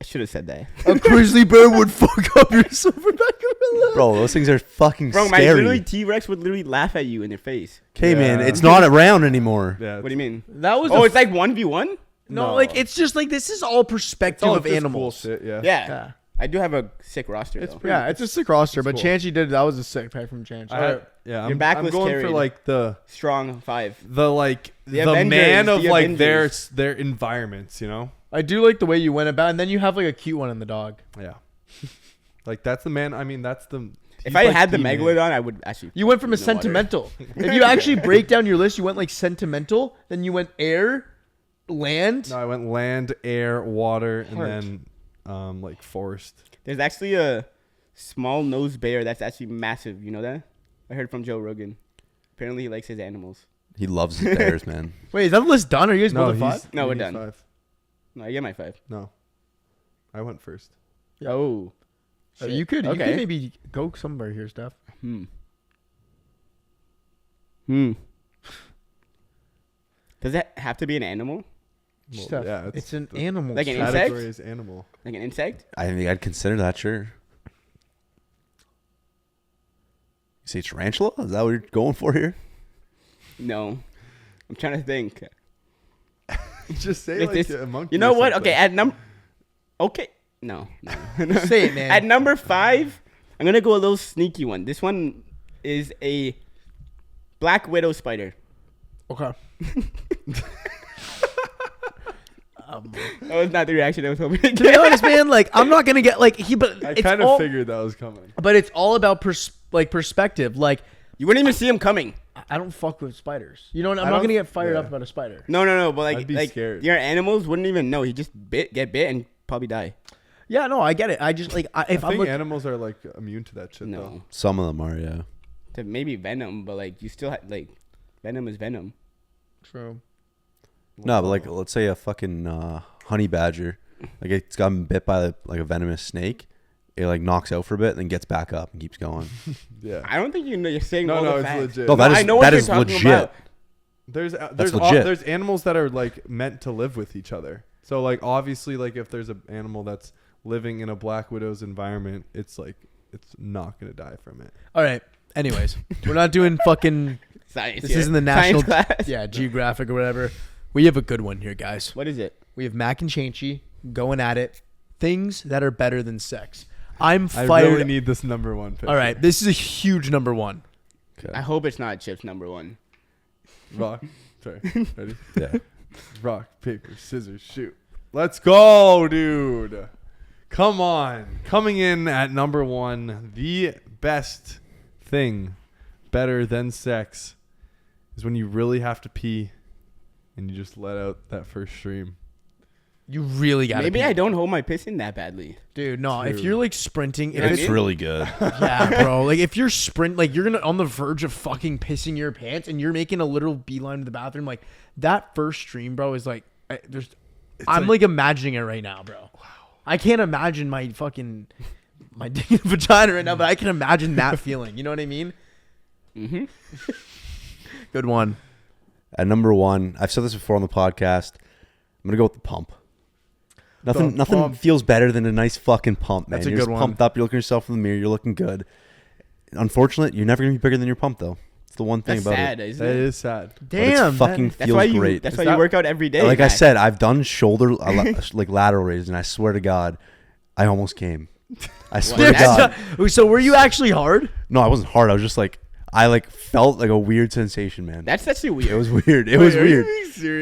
should have said that. a grizzly bear would fuck up your silverback gorilla. Bro, those things are fucking Bro, my scary. literally T-Rex would literally laugh at you in your face. Okay, man, Yeah. it's not around anymore. yeah, What do you mean? That was. Oh, it's like 1v1? no, like it's just like this is all perspective all of just animals. Cool shit, yeah. Yeah. Yeah. I do have a sick roster, It's though. pretty- Yeah, it's a sick roster, it's but cool. Chancey did. That was a sick pick from Chancey. Yeah, Your I'm backlist going for carried. like the Strong 5. like The the Avengers, man of the like their Avengers. their environments, you know? I do like the way you went about, and then you have like a cute one in the dog. Yeah. Like that's the man. I mean, that's the. If he's I like had the man. Megalodon, I would actually. You went from a in the water. sentimental. If you actually break down your list, you went like sentimental, then you went air, land. No, I went land, air, water, and Heart. then like forest. There's actually a small nosed bear that's actually massive. You know that? I heard from Joe Rogan. Apparently, he likes his animals. He loves his bears, man. Wait, is that the list done? Are you guys both at he's- 5? No, we're he's done. 5. No, I get my 5. No, I went first. Oh. Shit. You could Okay. maybe go somewhere here, Steph. Does that have to be an animal? Well, Steph, yeah, it's an the animal. Like an Steph. insect? category is animal. Like an insect? I think I'd consider that, sure. You say tarantula? Is that what you're going for here? No. I'm trying to think. Just say If like this- a monkey. You know or what? something. Okay, at number. Okay. No. Say it, man. At number 5, I'm going to go a little sneaky one. This one is a black widow spider. Okay. That was not the reaction I was hoping to To be get. honest, man, like I'm not gonna get like but I it's kind all, of figured that was coming. but it's all about perspective. Like You wouldn't even see him coming. I don't fuck with spiders. You know what? I'm I not don't- gonna get fired yeah. up about a spider. No. But I'd like, be scared. your animals wouldn't even know. He just get bit, and probably die. Yeah, no, I get it. I just like if I I'm think look, animals are like immune to that shit though. No. Some of them are, yeah. To maybe venom, but like you still like venom is venom. true. No, but like, let's say a fucking honey badger, like it's gotten bit by like a venomous snake. It like knocks out for a bit, and then gets back up and keeps going. Yeah. I don't think you're saying No, all no, the it's facts. legit. No, that I is know what that you're is talking legit. about. There's legit. there's animals that are like meant to live with each other. So like obviously like if there's an animal that's living in a black widow's environment, it's like it's not gonna die from it. All right. Anyways, we're not doing fucking. Science. This here. isn't the Science national. class. Yeah, geographic or whatever. We have a good one here, guys. What is it? We have Mac and Chancey going at it. Things that are better than sex. I'm I fired. really need this number 1 pick. All right, this is a huge number 1. Okay. I hope it's not Chip's number 1. Rock. Sorry. Ready? Yeah. Rock, paper, scissors, shoot. Let's go, dude. Come on. Coming in at number 1, the best thing better than sex is when you really have to pee and you just let out that first stream. You really got to Maybe I don't hold my piss in that badly. Dude, no. If Dude. you're like sprinting, if I It's mean? really good. yeah, bro. Like if you're like you're gonna on the verge of fucking pissing your pants, and you're making a literal beeline to the bathroom. Like that first stream, bro, is like I'm like imagining it right now, bro. Wow. I can't imagine my dick in a vagina right now, but I can imagine that feeling. You know what I mean? Mm-hmm. Good one. At number 1, I've said this before on the podcast. I'm gonna go with the pump. Nothing pump. feels better than a nice fucking pump, man. That's a You're good just one. pumped up. You're looking at yourself in the mirror. You're looking good. Unfortunately, you're never gonna be bigger than your pump, though. It's the one thing That's about sad, it. isn't That it? is sad. But Damn. it fucking That's feels why you. great. That's Is why that- you work out every day. Like I Max. said, I've done shoulder like lateral raises, and I swear to God, I almost came. I swear to God. So were you actually hard? No, I wasn't hard. I was just like, I like felt like a weird sensation, man. That's actually weird. It was weird. It was weird.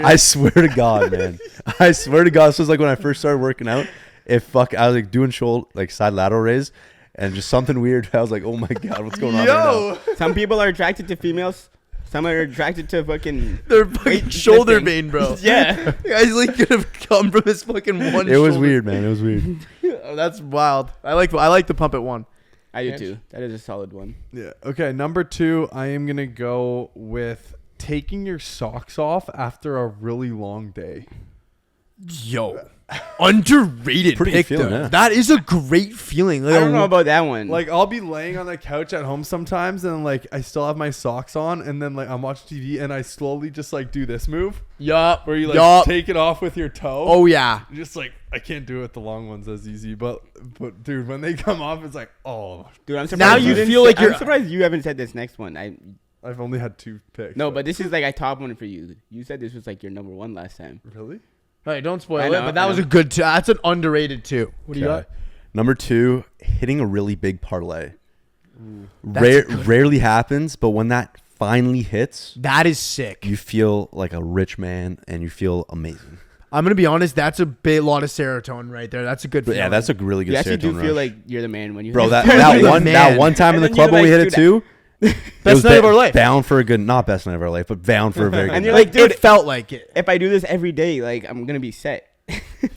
I swear to God, man. I swear to God. This was like when I first started working out. I was like doing shoulder, like side lateral raise, and just something weird. I was like, oh my God, what's going on right now? Some people are attracted to females. Some are attracted to fucking. Their fucking shoulder vein, bro. Yeah. Guys, like could have come from his fucking one. It was shoulder. weird, man. It was weird. Oh, that's wild. I like the pump at 1. I do too. That is a solid one. Yeah. Okay. Number 2, I am gonna go with taking your socks off after a really long day. Yo, underrated Pretty pick good feeling, though. yeah. That is a great feeling. Like, I don't know about that one. Like I'll be laying on the couch at home sometimes, and like I still have my socks on, and then like I'm watching TV, and I slowly just like do this move yup, where you like yup. take it off with your toe. Oh yeah. Just like I can't do it with the long ones as easy, but dude, when they come off, it's like Dude, I'm surprised Now you didn't feel say- like you're- I'm surprised you haven't said this next one. I've only had 2 picks. No, but this is like a top one for you. You said this was like your number 1 last time. really, Hey, don't I spoil know, it. But that I was know. a good. That's an underrated too. What do you got? Okay. Number 2, hitting a really big parlay. That's good. Rarely happens, but when that finally hits, That is sick. you feel like a rich man and you feel amazing. I'm gonna be honest. That's a big lot of serotonin right there. That's a good. But yeah, feeling. that's a really good You actually do serotonin feel rush. like you're the man when you. Bro, that You're that the one man. time in And the then club you're when we like, hit it dude, too. it Best was night of our life. Bound for a good, not best night of our life, but bound for a very good. And night. you're like, like, dude, it felt like it. if I do this every day, like I'm gonna be set.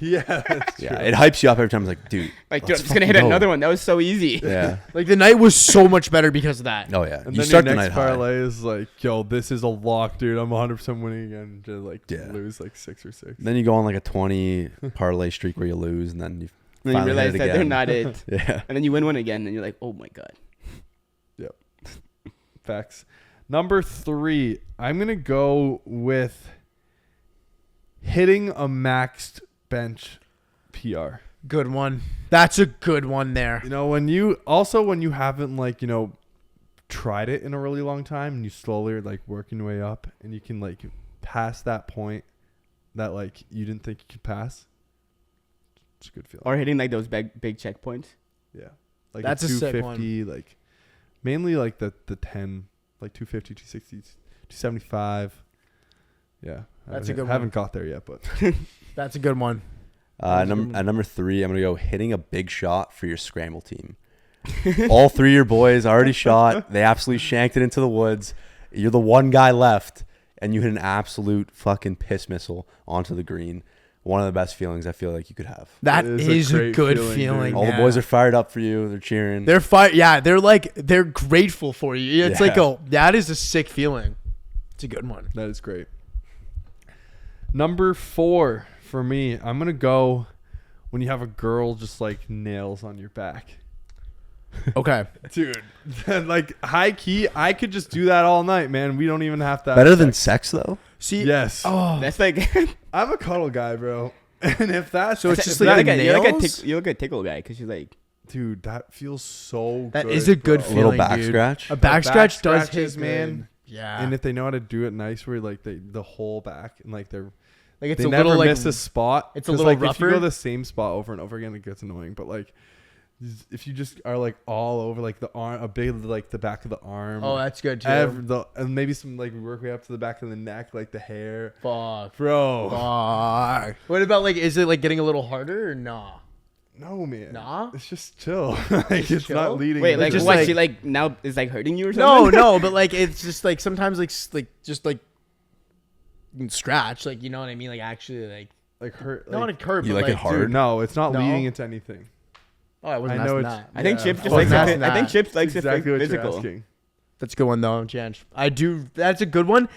yeah, that's Yeah, true. it hypes you up every time. It's like, dude, Like, dude, let's I'm just gonna fucking hit go. another one. That was so easy. Yeah. Like the night was so much better because of that. Oh yeah. And You then start your the next night high. parlay is like, yo, this is a lock, dude. I'm 100% winning again. To like Yeah. lose like 6 or 6. Then you go on like a 20 parlay streak where you lose, and then you And then you finally realize hit it that they're again. not it. Yeah. And then you win one again, and you're like, oh my god. Facts. Number 3, I'm gonna go with hitting a maxed bench PR. Good one. That's a good one there. You know, when you haven't like, you know, tried it in a really long time, and you slowly are like working your way up, and you can like pass that point that like you didn't think you could pass. It's a good feeling. Or hitting like those big checkpoints. Yeah, like That's a sick one. 250, like mainly like the 10, like 250, 260, 275. Yeah, That's a good one. Haven't got there yet, but That's a good one. At number 3, I'm gonna go hitting a big shot for your scramble team. All 3 of your boys already shot. They absolutely shanked it into the woods. You're the one guy left, and you hit an absolute fucking piss missile onto the green. One of the best feelings I feel like you could have. That It is a great good feeling, feeling. dude. All the yeah. boys are fired up for you. They're cheering. They're Yeah, they're grateful for you. It's like Yeah. that is a sick feeling. It's a good one. that is great. Number 4 for me, I'm gonna go when you have a girl just like nails on your back. Okay. Dude, like high key, I could just do that all night, man. We don't even have to have Better than sex. sex, though. See. Yes. Oh. That's like. I'm a cuddle guy, bro. And if that's So it's just you're like like the you're like nails? you're like a tickle guy because you're like. dude, that feels so That good. is a good bro. A little feeling, back dude. scratch. A back The scratch does scratches, hit man. man. Yeah. And if they know how to do it nice, where like the whole back and like they're like it's they a never little like miss a spot. it's a 'Cause, little like, if you rougher. go the same spot over and over again, it gets annoying. But like, if you just are like all over like the arm, a big like the back of the arm. Oh, that's good too. And maybe some like work way up to the back of the neck, like the hair, Fuck. bro. Fuck. What about like? Is it like getting a little harder or nah? No, man. Nah? It's just chill. Like it's chill? not leading. Wait, to like just what? like- She like now is like hurting you or No, something? no, but like it's just like sometimes like just like you can scratch, like you know what I mean, like actually like hurt. not a curve. You but like it hard? Dude, no, it's not No? leading into anything. Oh, I wasn't I know asking it's- that. I think Yeah. Chip I just wasn't likes. asking I think that. Chip likes Exactly it what you're physical. asking. That's a good one though, Chance. I do. That's a good one,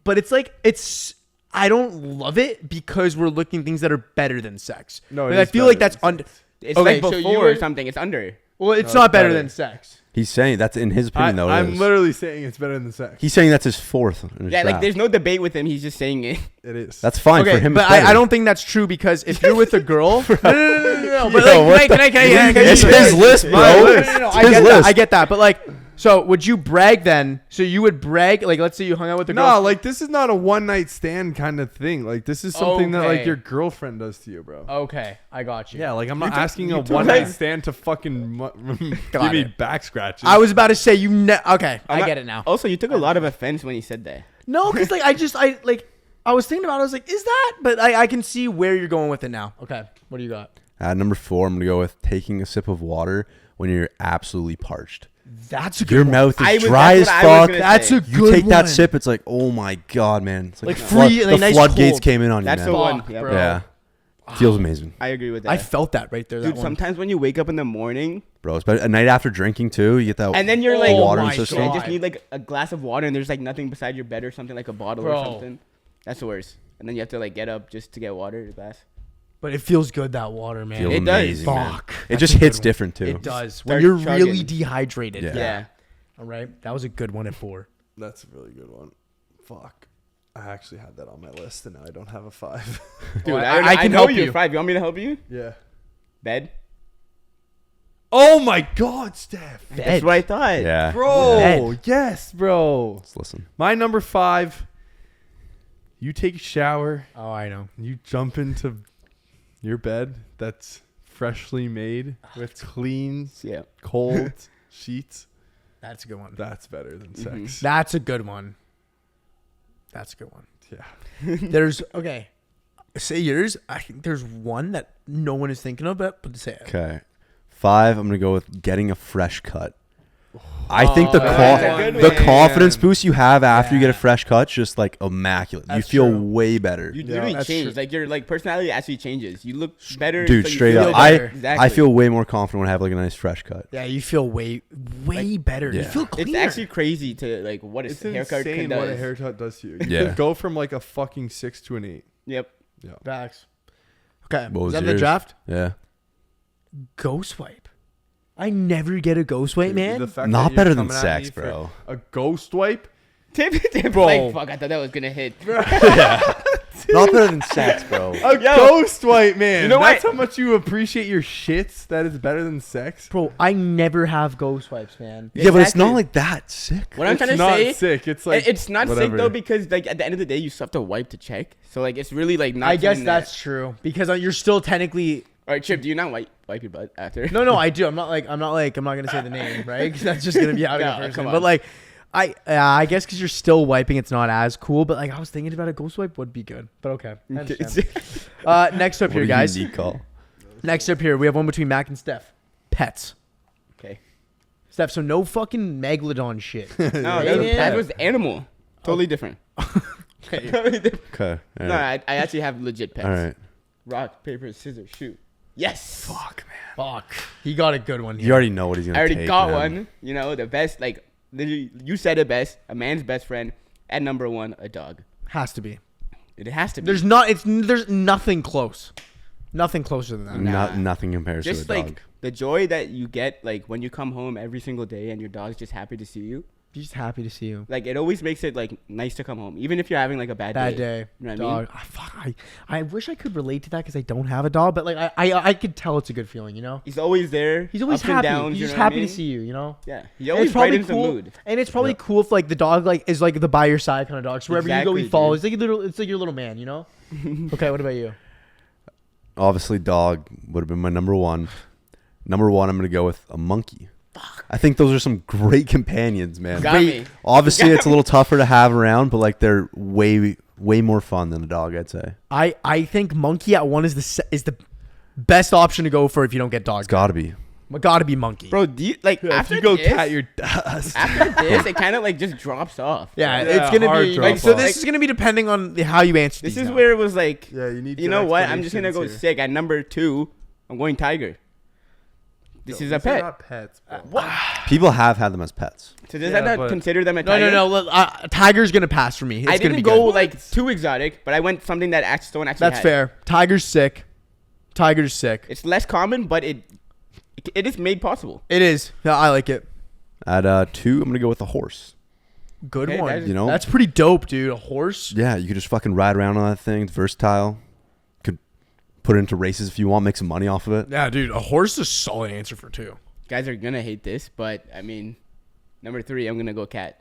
but it's like it's. I don't love it because we're looking things that are better than sex. No, Like, it I is feel better like that's than under. It's Okay, like so you before were- or something. It's under. Well, it's No, not it's better better. than sex. He's saying that's in his opinion, though. I'm literally saying it's better than sex. He's saying that's his fourth. In his Yeah, like draft. there's no debate with him. He's just saying it. It is. That's fine Okay, for him. but it's better. I don't think that's true because if you're with a girl, no. But Yo, like, what can I It's his list, bro. My list. No, It's I his get that. list. I get that. But like, so would you brag then? So you would brag, like, let's say you hung out with a No, girl. like this is not a one night stand kind of thing. Like this is something that like Okay. your girlfriend does to you, bro. Okay, I got you. Yeah, like I'm not took- asking you a took one night my- stand to fucking Got give me it. back scratches. I was about to say you. Okay, I'm I not- get it now. Also, you took a lot of offense when he said that. No, because like I was thinking about it. I was like, is that? But I can see where you're going with it now. Okay, what do you got? At number 4, I'm gonna go with taking a sip of water when you're absolutely parched. That's a good Your one. mouth I is was- dry as that's what I was fuck. gonna That's say. a You good take one. that sip, it's like, oh my god, man! It's Like the free- flood- like the nice floodgates cold. came in on That's you, the man. one. Fuck, Yep. bro. Yeah, feels amazing, I agree with that. I felt that right there. That Dude, one. sometimes when you wake up in the morning bro. Especially a night after drinking too, you get that. and then you're Oh like, water my system. I God. just need like a glass of water and there's like nothing beside your bed or something, like a bottle Bro. or something. That's the worst. And then you have to like get up just to get water in the glass. But it feels good, that water, man. Feels It does. amazing, man. Fuck. It That's just a good hits one. different too. It does. Start When you're chugging. really dehydrated. Yeah. Yeah. All right. That was a good one at 4. That's a really good one. Fuck. I actually had that on my list and now I don't have a 5. Dude, Well, I can know help you're you. 5. You want me to help you? Yeah. Bed? Oh my god, Steph. That's what I thought. Yeah, Bro, Bed. yes, bro. Let's listen. My number 5. You take a shower, Oh, I know. you jump into your bed that's freshly made with clean, Yeah. cold sheets. That's a good one. That's better than Mhm. sex. That's a good one. That's a good one. Yeah. There's okay. Say yours. I think there's one that no one is thinking of, but say it. Okay, 5. I'm gonna go with getting a fresh cut. I think the that's a good the one. confidence boost you have after you get a Yeah. fresh cut's just like immaculate. That's you feel true. way better. You Yeah, literally that's change. true. Like your like personality actually changes. You look better. Dude, so you straight feel up. better. Exactly. I feel way more confident when I have like a nice fresh cut. Yeah, you feel way better. You yeah. feel It's cleaner. actually crazy to like what a It's haircut insane does. what a haircut does to you. You Yeah. could go from like a fucking 6 to an 8. Yep. Facts. Okay, What was is that the yours? draft? Yeah, Ghost wipe. I never get a ghost wipe, Dude, man. the fact not that you're better than coming at sex, me for bro. A ghost wipe? Tip, Bro. like fuck. I thought that was gonna hit. Not better than sex, bro. A ghost wipe, man. You know That's what? how much you appreciate your shits. That is better than sex. Bro, I never have ghost wipes, man. Yeah, but it's not Exactly. like that sick. What I'm It's trying to not say, sick. It's like it's not whatever. sick though because like at the end of the day you still have to wipe to check. So like it's really like not. I guess something that's true because you're still technically. All right, Chip. Do you not wipe your butt after? No, I do. I'm not gonna say the name, right? Because that's just gonna be out of No, the person. come on. But like, I guess because you're still wiping, it's not as cool. But like, I was thinking about a ghost wipe would be good. But okay. I understand. Next up What here, a guys. unique call. Next up here, we have one between Mac and Steph. Pets. Okay. Steph, so no fucking megalodon shit. No, Right, that man? was animal. Totally different. Okay. Totally different. Okay. All No, right. I actually have legit pets. All right. Rock, paper, scissors, shoot. Yes. Fuck, man. Fuck. He got a good one You here. already know what he's gonna I already take, got man. one. You know, the best, like, literally, you said it best. A man's best friend. At number 1, a dog. Has to be. It has to be. There's nothing close. Nothing closer than that. Nah. Nothing compares just to a dog. like the joy that you get, like, when you come home every single day and your dog's just happy to see you. He's just happy to see you. Like, it always makes it, like, nice to come home. Even if you're having, like, a bad Day. You know what I mean? Dog. Fuck. I wish I could relate to that because I don't have a dog, but like I could tell it's a good feeling, you know? He's always there. He's always ups and happy. downs, He's you just know what I happy mean? to see you, you know? Yeah. He And always it's probably brightens the cool. mood. And it's probably cool if like the dog like is like the by your side kind of dog. So wherever you go, he Exactly, follows. dude. It's like your little man, you know? Okay, what about you? Obviously, dog would have been my number 1. Number 1, I'm gonna go with a monkey. I think those are some great companions, man. Got me. Obviously, it's a little tougher to have around, but like they're way more fun than a dog, I'd say. I think monkey at 1 is the best option to go for if you don't get dog. It's got to be. Gotta be monkey. Bro, do you, like, Yeah, if after you go this, cat your dust. after this, it kind of, like, just drops off. Yeah, Yeah, it's gonna hard be drop like so. off. This is gonna be depending on how you answer. This these is now. where it was like, Yeah, you need. you good know what? I'm just going to go explanations here. sick. At number 2, I'm going tiger. This Yo, is a these are pet. not pets, bro. People have had them as pets. So does Yeah, that not but- consider them a tiger? No. Tiger's gonna pass for me. It's I gonna didn't be go good. like too exotic, but I went something that actually someone actually That's had. fair. Tiger's sick. Tiger's sick. It's less common, but it is made possible. It is. Yeah, I like it. At 2, I'm gonna go with a horse. Good Okay, one. You know? That's pretty dope, dude. A horse. Yeah, you could just fucking ride around on that thing. It's versatile. Could put it into races if you want, make some money off of it. Yeah, dude. A horse is a solid answer for 2. Guys are gonna hate this, but I mean, number 3, I'm gonna go cat.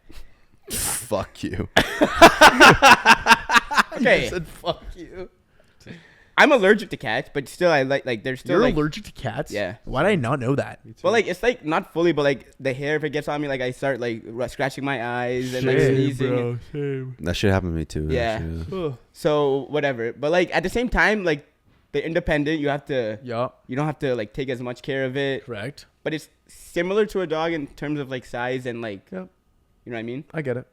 Fuck you. Okay. You said fuck you. I'm allergic to cats, but still, I like. They're still You're like. allergic to cats? Yeah. Why did I not know that? Well, like it's like not fully, but like the hair, if it gets on me, like I start like scratching my eyes and like sneezing. Shame. That shit happened to me too. Yeah. actually. So whatever, but like at the same time, like they're independent. You have to. Yeah. You don't have to like take as much care of it. Correct. But it's similar to a dog in terms of like size and like. Yep. You know what I mean? I get it.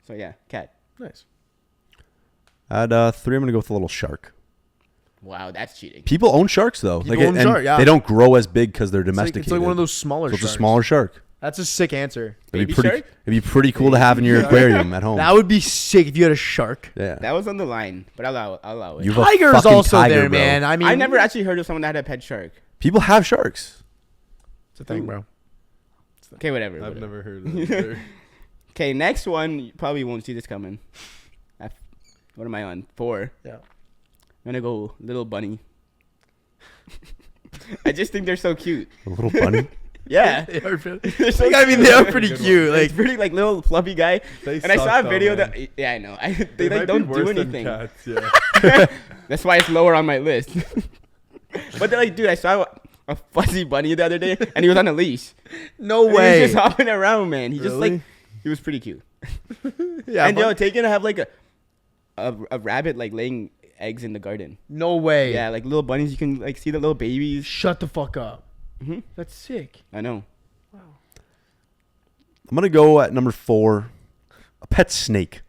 So yeah, cat. Nice. At 3, I'm gonna go with a little shark. Wow, that's cheating. People own sharks though. People own and shark, yeah. They don't grow as big because they're It's like, domesticated. it's like one of those smaller so it's sharks. a smaller shark. That's a sick answer. It'd Baby be pretty. shark? It'd be pretty cool to have in your aquarium at home. That would be sick if you had a shark. Yeah. That was on the line, but I'll allow it. You have a Tiger's fucking also tiger, there, bro. man. I mean, I never actually heard of someone that had a pet shark. People have sharks. It's a thing, bro. Okay, whatever. I've whatever. never heard of it. Okay, next one. You probably won't see this coming. What am I on? 4. Yeah. I'm gonna go little bunny. I just think they're so cute. A little bunny. Yeah. They are pretty, They're so I mean, cute. they are pretty Good one. cute. Like Like, pretty like little fluffy guy. They And I saw suck a though, video man. that yeah, I know. they They like might don't be do worse than anything. Cats, yeah. That's why it's lower on my list. But they're like, dude, I saw a fuzzy bunny the other day, and he was on a leash. no And he way. was just hopping around, man. He just like Really? he was pretty cute. Yeah, And but- yo, taking to have like a rabbit like laying eggs in the garden. no way. Yeah, like little bunnies. You can like see the little babies. Shut the fuck up. hmm That's sick. I know. I'm gonna go at number 4. A pet snake.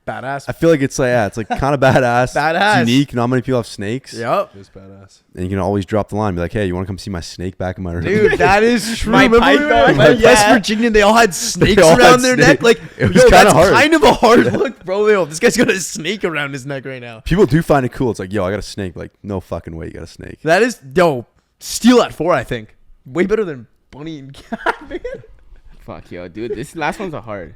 Badass. I feel like it's kind of badass. Badass. It's unique. Not many people have snakes. Yep. It was badass. And you can always drop the line and be like, hey, you want to come see my snake back in my room? Dude, that is true. My Remember python, when my West cat. Virginia, they all had snakes all around had their snake. neck. Like, It was yo, kinda that's hard. kind of a hard look, bro. Yo, this guy's got a snake around his neck right now. People do find it cool. It's like, yo, I got a snake. Like, no fucking way you got a snake. That is, yo, steal at 4, I think. Way better than bunny and cat, man. Fuck yo, dude. This last one's a hard.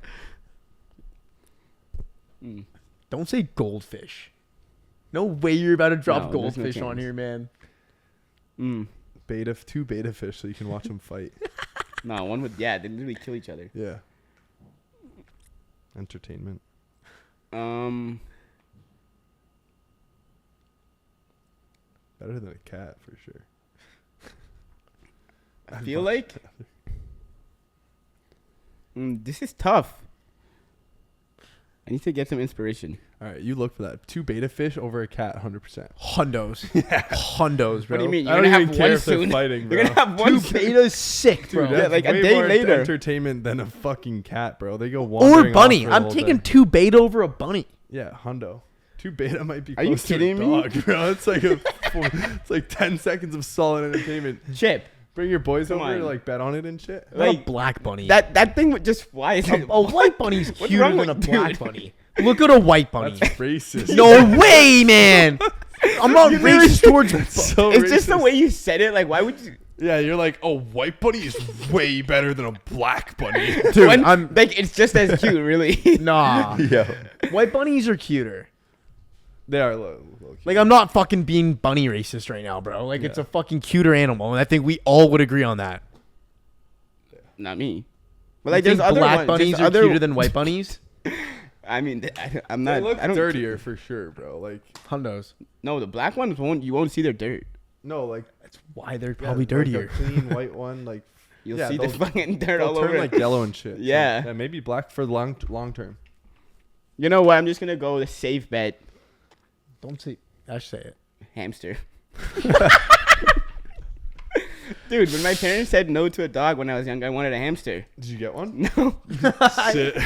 Don't say goldfish. No way you're about to drop No, there's no goldfish on chance. here, man. Two beta fish so you can watch them fight. No, one would. Yeah, they literally kill each other. Yeah. Entertainment. Better than a cat for sure. I feel like this is tough. I need to get some inspiration. All right, you look for that. 2 beta fish over a cat, 100%. Hundos. Hundos, bro. What do you mean? I You're don't gonna even have care one if they're soon. fighting, You're bro. gonna have one Two soon. betas sick, bro. Dude, Yeah, that's like a way day more later. entertainment than a fucking cat, bro. They go Or wandering bunny. off for the I'm whole taking day. 2 beta over a bunny. Yeah, hundo. 2 beta might be Are you close to a kidding me? dog, bro. It's like it's like 10 seconds of solid entertainment. Chip. Bring your boys Come over, on. like bet on it and shit. Not a Like, black bunny. That thing would just fly. a white bunny's What's cuter wrong than a with black dude? bunny. Look at a white bunny. That's racist. No way, man. I'm not You literally- racist towards. so It's just the racist. way you said it. Like, why would you? Yeah, you're like, oh, white bunny is way better than a black bunny. Dude, When- I'm like, it's just as cute, really. nah. Yo. White bunnies are cuter. They are low key. Like, I'm not fucking being bunny racist right now, bro. Like, it's a fucking cuter animal, and I think we all would agree on that. Not me. But You like, there's think other black ones. bunnies There's are other. cuter than white bunnies. I mean, I'm They not. look I don't. dirtier for sure, bro. Like, Hundos. No, the black ones won't. You won't see their dirt. no, like That's why they're yeah, probably like dirtier. a clean white one, like You'll Yeah, see the they'll- fucking dirt they'll all turn over. like yellow and shit. So, Yeah. maybe black for long term. You know what? I'm just gonna go with a safe bet. Don't say. I should say it. Hamster. Dude, when my parents said no to a dog when I was young, I wanted a hamster. Did you get one? No, Shit.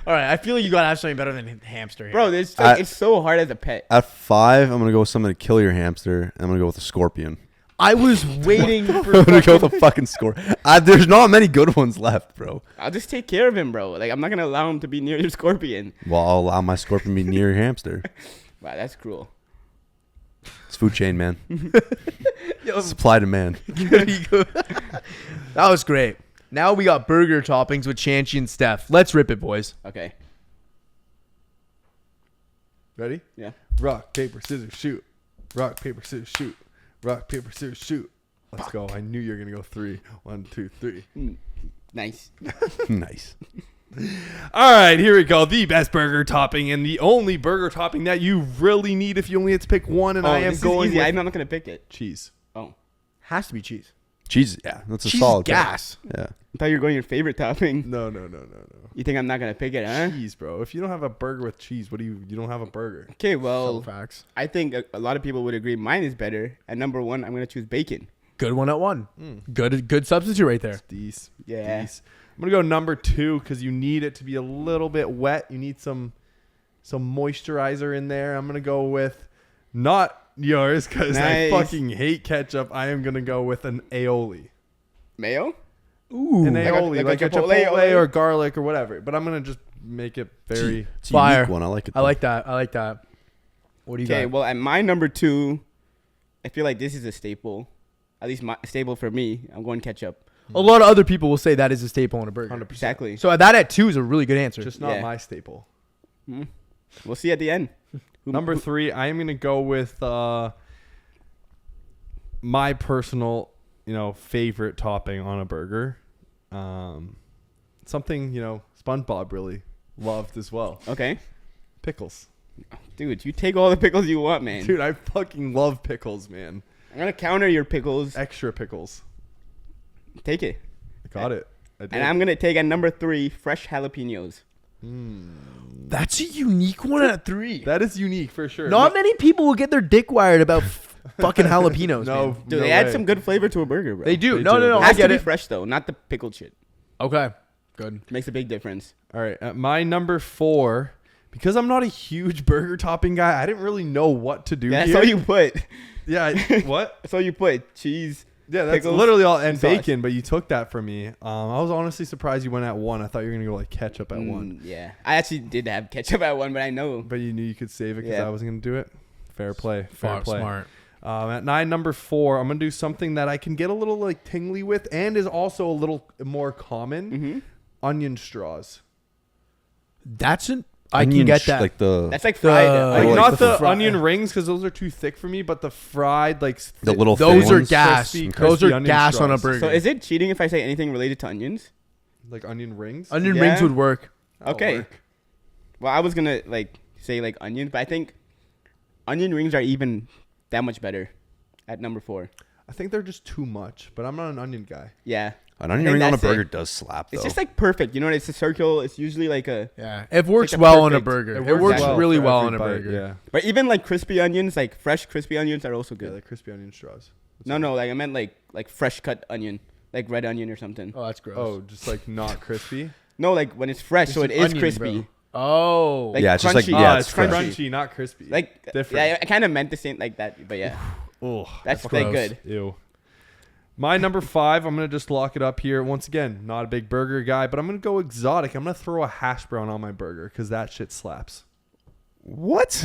All right, I feel like you gotta have something better than hamster. Here. bro, it's like, it's so hard as a pet. At 5, I'm gonna go with something to kill your hamster. I'm gonna go with a scorpion. I was waiting for. I'm gonna go with a fucking scorpion. There's not many good ones left, bro. I'll just take care of him, bro. Like, I'm not gonna allow him to be near your scorpion. Well, I'll allow my scorpion to be near your hamster. Wow, that's cruel. It's food chain, man. Yo, Supply demand. that was great. Now we got burger toppings with Chanchy and Steph. Let's rip it, boys. Okay. Ready? Yeah. Rock, paper, scissors, shoot. Rock, paper, scissors, shoot. Rock, paper, scissors, shoot. Let's go. I knew you were going to go 3. 1, 2, 3. Nice. Nice. All right, here we go. The best burger topping and the only burger topping that you really need if you only had to pick one. And I am this going is easy. with I'm not going to pick it. cheese. Oh. Has to be cheese. Cheese, yeah, that's a Cheese solid pick. gas. Yeah. I thought you were going your favorite topping. No. You think I'm not going to pick it, huh? Cheese, bro. If you don't have a burger with cheese, what do you don't have a burger? Okay, well, Facts. I think a lot of people would agree mine is better. At number 1, I'm going to choose bacon. Good one at 1. Good substitute right there. It's Yeah. Dece. I'm going to go number 2 because you need it to be a little bit wet. You need some moisturizer in there. I'm going to go with not yours because I Nice. fucking hate ketchup. I am going to go with an aioli. Mayo? Ooh. An aioli, like a Chipotle or garlic or whatever. But I'm going to just make it very... It's a Fire. unique one. I like it. I like that. What do you Okay, got? well, at my number 2, I feel like this is a staple. At least my staple for me. I'm going ketchup. A lot of other people will say that is a staple on a burger. 100%. Exactly. So that at 2 is a really good answer. Just not Yeah. my staple. We'll see at the end. Number 3, I am going to go with my personal, favorite topping on a burger. Something, SpongeBob really loved as well. Okay. Pickles. Dude, you take all the pickles you want, man. Dude, I fucking love pickles, man. I'm going to counter your pickles. Extra pickles. Take it. I got it. I did. And I'm going to take at number 3, fresh jalapenos. That's a unique one at 3. That is unique for sure. Not many people will get their dick wired about fucking jalapenos. No, man. Dude, no they add way. some good flavor to a burger, bro. They do. They No, do. no, no. It I has to get be it. fresh, though, not the pickled shit. Okay. Good. Makes a big difference. All right, at my number 4, because I'm not a huge burger topping guy, I didn't really know what to do That's here. all you put. Yeah, what? That's all you put. Cheese. Yeah, that's Pickles, literally all. And sauce. bacon, but you took that from me. I was honestly surprised you went at 1. I thought you were going to go like ketchup at 1. Yeah. I actually did have ketchup at 1, but I know. But you knew you could save it because Yeah. I wasn't going to do it. Fair play. Fair play. Smart. At 9, number 4, I'm going to do something that I can get a little like tingly with and is also a little more common. Mm-hmm. Onion straws. That's an. I can get that. Like the That's like fried. Like, like not the the fri- onion rings because those are too thick for me, but the fried like the little those thin are ones. gas. crispy Those are onion gas on a straws. burger. So is it cheating if I say anything related to onions? like onion rings. Onion Yeah. rings would work. That'll Okay. work. Well, I was gonna say onions, but I think onion rings are even that much better at number 4. I think they're just too much, but I'm not an onion guy. Yeah. An I onion think ring on a that's it. burger does slap though. It's just like perfect. You know, it's a circle. It's usually like a. Yeah. It works like a well on a perfect- burger. It works really for well every on a bite, burger. Yeah, But even like crispy onions, like fresh crispy onions, are also yeah, good. like crispy onion straws. No, like I meant like fresh cut onion, like red onion or something. Oh, that's gross. Oh, just like not crispy. No, like when it's fresh, so it It's is onion, crispy. bro. Oh. Like Yeah, it's just like- crunchy. yeah, it's it's crunchy. crunchy. not crispy. Like different. Yeah, I kind of meant the same like that, but yeah, Oh, that's That's like gross. good. ew. My number 5, I'm gonna just lock it up here. Once again, not a big burger guy, but I'm gonna go exotic. I'm gonna throw a hash brown on my burger because that shit slaps. what?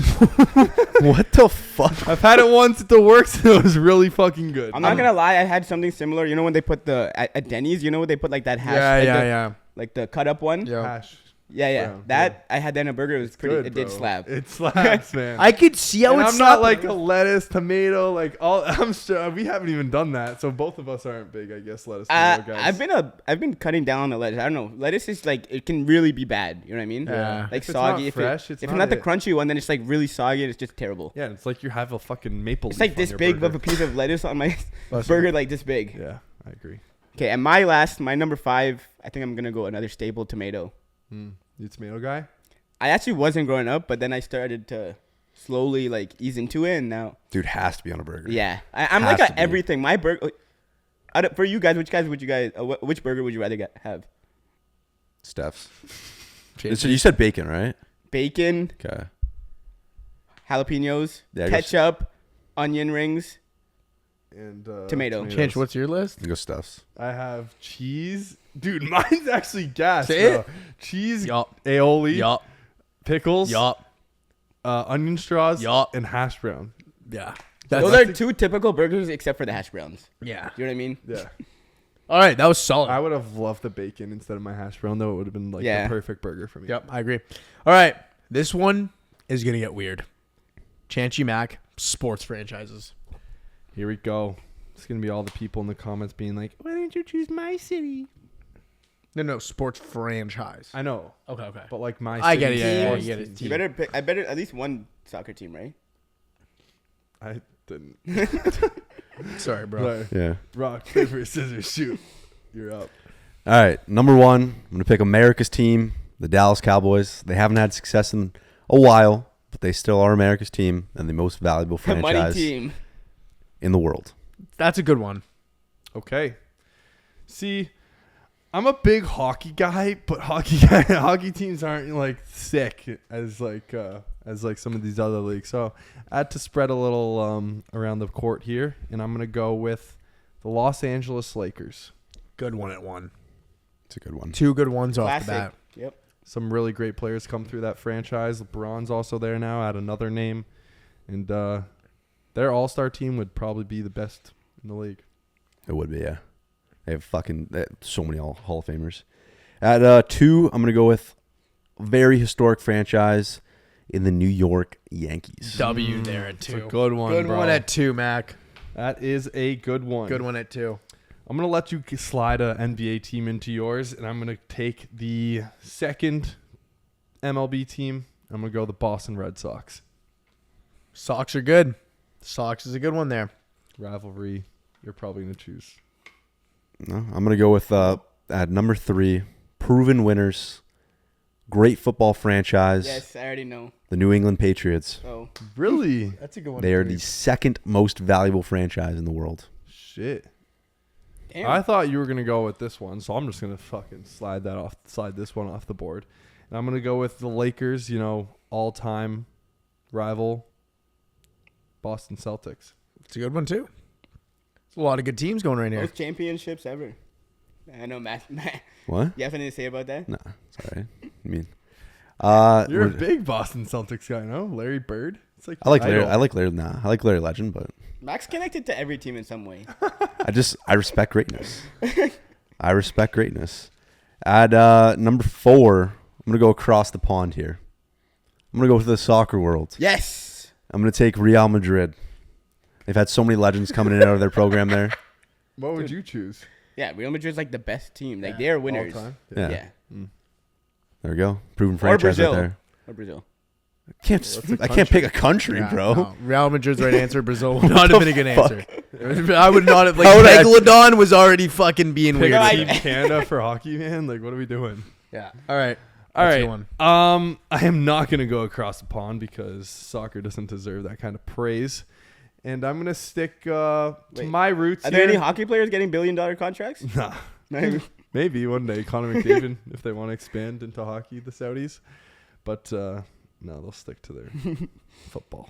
What the fuck? I've had it once at the works and it was really fucking good. I'm not gonna lie, I had something similar. You know when they put at Denny's, you know when they put like that hash, Yeah, like yeah, the, yeah. like the cut up one. Yeah. hash. Yeah. Brown, That I had that in a burger. It was pretty. Good, It did bro. slap. It slaps, man. I could see how And it's I'm not slapping. like a lettuce, tomato, like all. I'm sure we haven't even done that, so both of us aren't big, I guess. Lettuce, tomato guys. I've been cutting down on the lettuce. I don't know. Lettuce is like it can really be bad. You know what I mean? Yeah. Like If it's not soggy. fresh, if it's it's not not the it. crunchy one, then it's like really soggy and it's just terrible. Yeah, it's like you have a fucking maple. It's leaf like on this your big burger. of a piece of lettuce on my Bless burger, like this big. Yeah, I agree. Okay, and my number 5, I think I'm gonna go another staple, tomato. You tomato guy? I actually wasn't growing up, but then I started to slowly like ease into it, and now Dude, has to be on a burger. yeah, I'm Has like to a be. everything. My burger. For you guys, which burger would you rather have? Steph's. So you said bacon, right? Bacon, Okay. jalapenos, Yeah, I guess- ketchup, onion rings. And Tomato. tomatoes. Change, what's your list? You go Steph's. I have cheese. Dude, mine's actually gas. Say bro. it. Cheese, Yup. aioli, Yup. pickles, Yup. onion straws, Yup. and hash brown. Yeah. Those are 2 typical burgers except for the hash browns. Yeah. You know what I mean? Yeah. All right, that was solid. I would have loved the bacon instead of my hash brown, though. It would have been like the perfect burger for me. Yep, I agree. All right, this one is gonna get weird. Chancey Mac, sports franchises. Here we go. It's gonna be all the people in the comments being like, "Why didn't you choose my city?" No, sports franchise. I know, Okay. but like my city I get it. Yeah, sports you get it. team. You better pick. I better at least one soccer team, right? I didn't. Sorry, bro. Right. Yeah. Rock, paper, scissors, shoot. You're up. All right, number 1. I'm gonna pick America's team, the Dallas Cowboys. They haven't had success in a while, but they still are America's team and the most valuable Money franchise team. in the world. That's a good one. Okay. See, I'm a big hockey guy, but hockey teams aren't like sick as some of these other leagues. So I had to spread a little around the court here, and I'm gonna go with the Los Angeles Lakers. Good one at one. It's a good one. 2 good ones off Classic. the bat. Yep. Some really great players come through that franchise. LeBron's also there now. Add another name, and their all-star team would probably be the best in the league. It would be, yeah. They have so many Hall of Famers. At 2, I'm gonna go with a very historic franchise in the New York Yankees. W there at It's 2. a good one, Good bro. one at 2, Mac. That is a good one. Good one at 2. I'm going to let you slide a NBA team into yours, and I'm going to take the second MLB team. I'm going to go the Boston Red Sox. Sox are good. Sox is a good one there. Rivalry. You're probably going to choose. No, I'm gonna go with at number 3, proven winners, great football franchise, Yes, I already know. the New England Patriots. Oh, Really? That's a good one. They are the second most valuable franchise in the world. Shit. damn. I thought you were going to go with this one, so I'm just going to fucking slide this one off the board. And I'm going to go with the Lakers, all-time rival, Boston Celtics. It's a good one, too. It's a lot of good teams going right here. Most championships ever. I know, Matt. What? You have anything to say about that? Nah, it's all right. I mean, You're a big Boston Celtics guy, no? Larry Bird? It's like I like your Larry. idol. I like Larry Legend, but Max connected to every team in some way. I respect greatness. I respect greatness. At number 4, I'm gonna go across the pond here. I'm gonna go to the soccer world. Yes. I'm gonna take Real Madrid. They've had so many legends coming in and out of their program there. What would you choose? Yeah, Real Madrid's like the best team. Like they're winners. All time? Yeah. Yeah. There we go. Proven franchise Brazil. right there. Or Brazil. I can't pick a country, Yeah, bro. no. Real Madrid's right answer. Brazil would not have been a good fuck? answer. I would not have. Like, How would I- Megalodon was already fucking being Pick weird. a team Canada for hockey, man? Like, what are we doing? Yeah. All right. All That's a right. good one. I am not going to go across the pond because soccer doesn't deserve that kind of praise. And I'm going to stick to Wait, my roots Are here. there any hockey players getting billion-dollar contracts? Nah. No. Maybe one day, Connor McDavid, if they want to expand into hockey, the Saudis. But no, they'll stick to their football.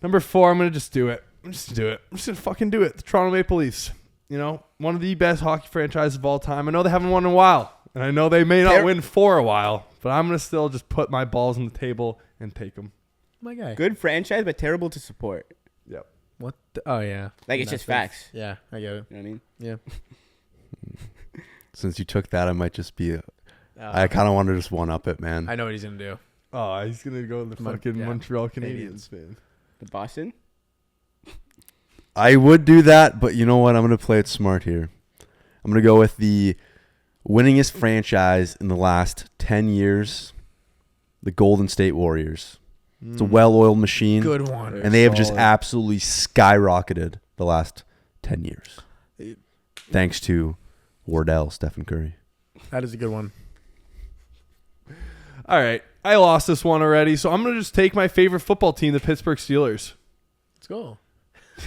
Number 4, I'm going to just do it. I'm just going to fucking do it. The Toronto Maple Leafs. One of the best hockey franchises of all time. I know they haven't won in a while. And I know they may not win for a while. But I'm going to still just put my balls on the table and take them. My guy. Good franchise, but terrible to support. Yep. What? Oh yeah. Like it's just facts. Yeah, I get it. You know what I mean? Yeah. Since you took that, I might just be. I kind of want to just one up it, man. I know what he's gonna do. Oh, he's going to go with the fucking yeah. Montreal Canadiens, man. The Boston? I would do that, but you know what? I'm going to play it smart here. I'm going to go with the winningest franchise in the last 10 years, the Golden State Warriors. It's a well-oiled machine. Good one. Very And they have just solid. absolutely skyrocketed the last 10 years. Thanks to Wardell, Stephen Curry. That is a good one. All right. I lost this one already, so I'm going to just take my favorite football team, the Pittsburgh Steelers. Let's go.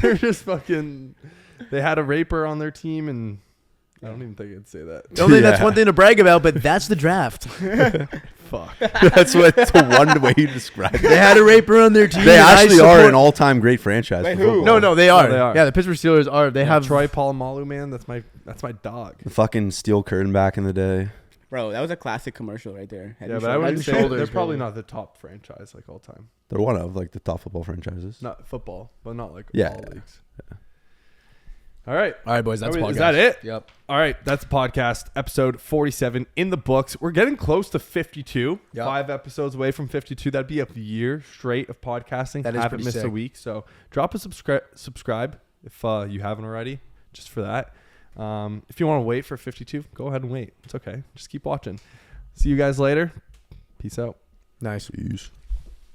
They're just fucking... They had a raper on their team, and I don't even think I'd say that. I don't think that's Yeah. one thing to brag about, but that's the draft. Fuck. That's the one way you describe it. They had a raper on their team. They and I actually are support- an all-time great franchise. Wait, for who? football. No, they are. they are. Yeah, the Pittsburgh Steelers are. They have Troy Polamalu, man. That's my dog. The fucking steel curtain back in the day. Bro, that was a classic commercial right there. Head Yeah, and but I shoulders. wouldn't say Shoulders, they're probably maybe. not the top franchise like all time. They're one of like the top football franchises. Not football, but not like Yeah, all yeah. leagues. All right. All right, boys. That's podcast. Is that it? Yep. All right. That's podcast episode 47 in the books. We're getting close to 52. Yep. 5 episodes away from 52. That'd be a year straight of podcasting. That is Haven't pretty missed a sick. week. So drop a subscribe if you haven't already, just for that. If you want to wait for 52, go ahead and wait. It's okay. Just keep watching. See you guys later. Peace out. Nice. Peace.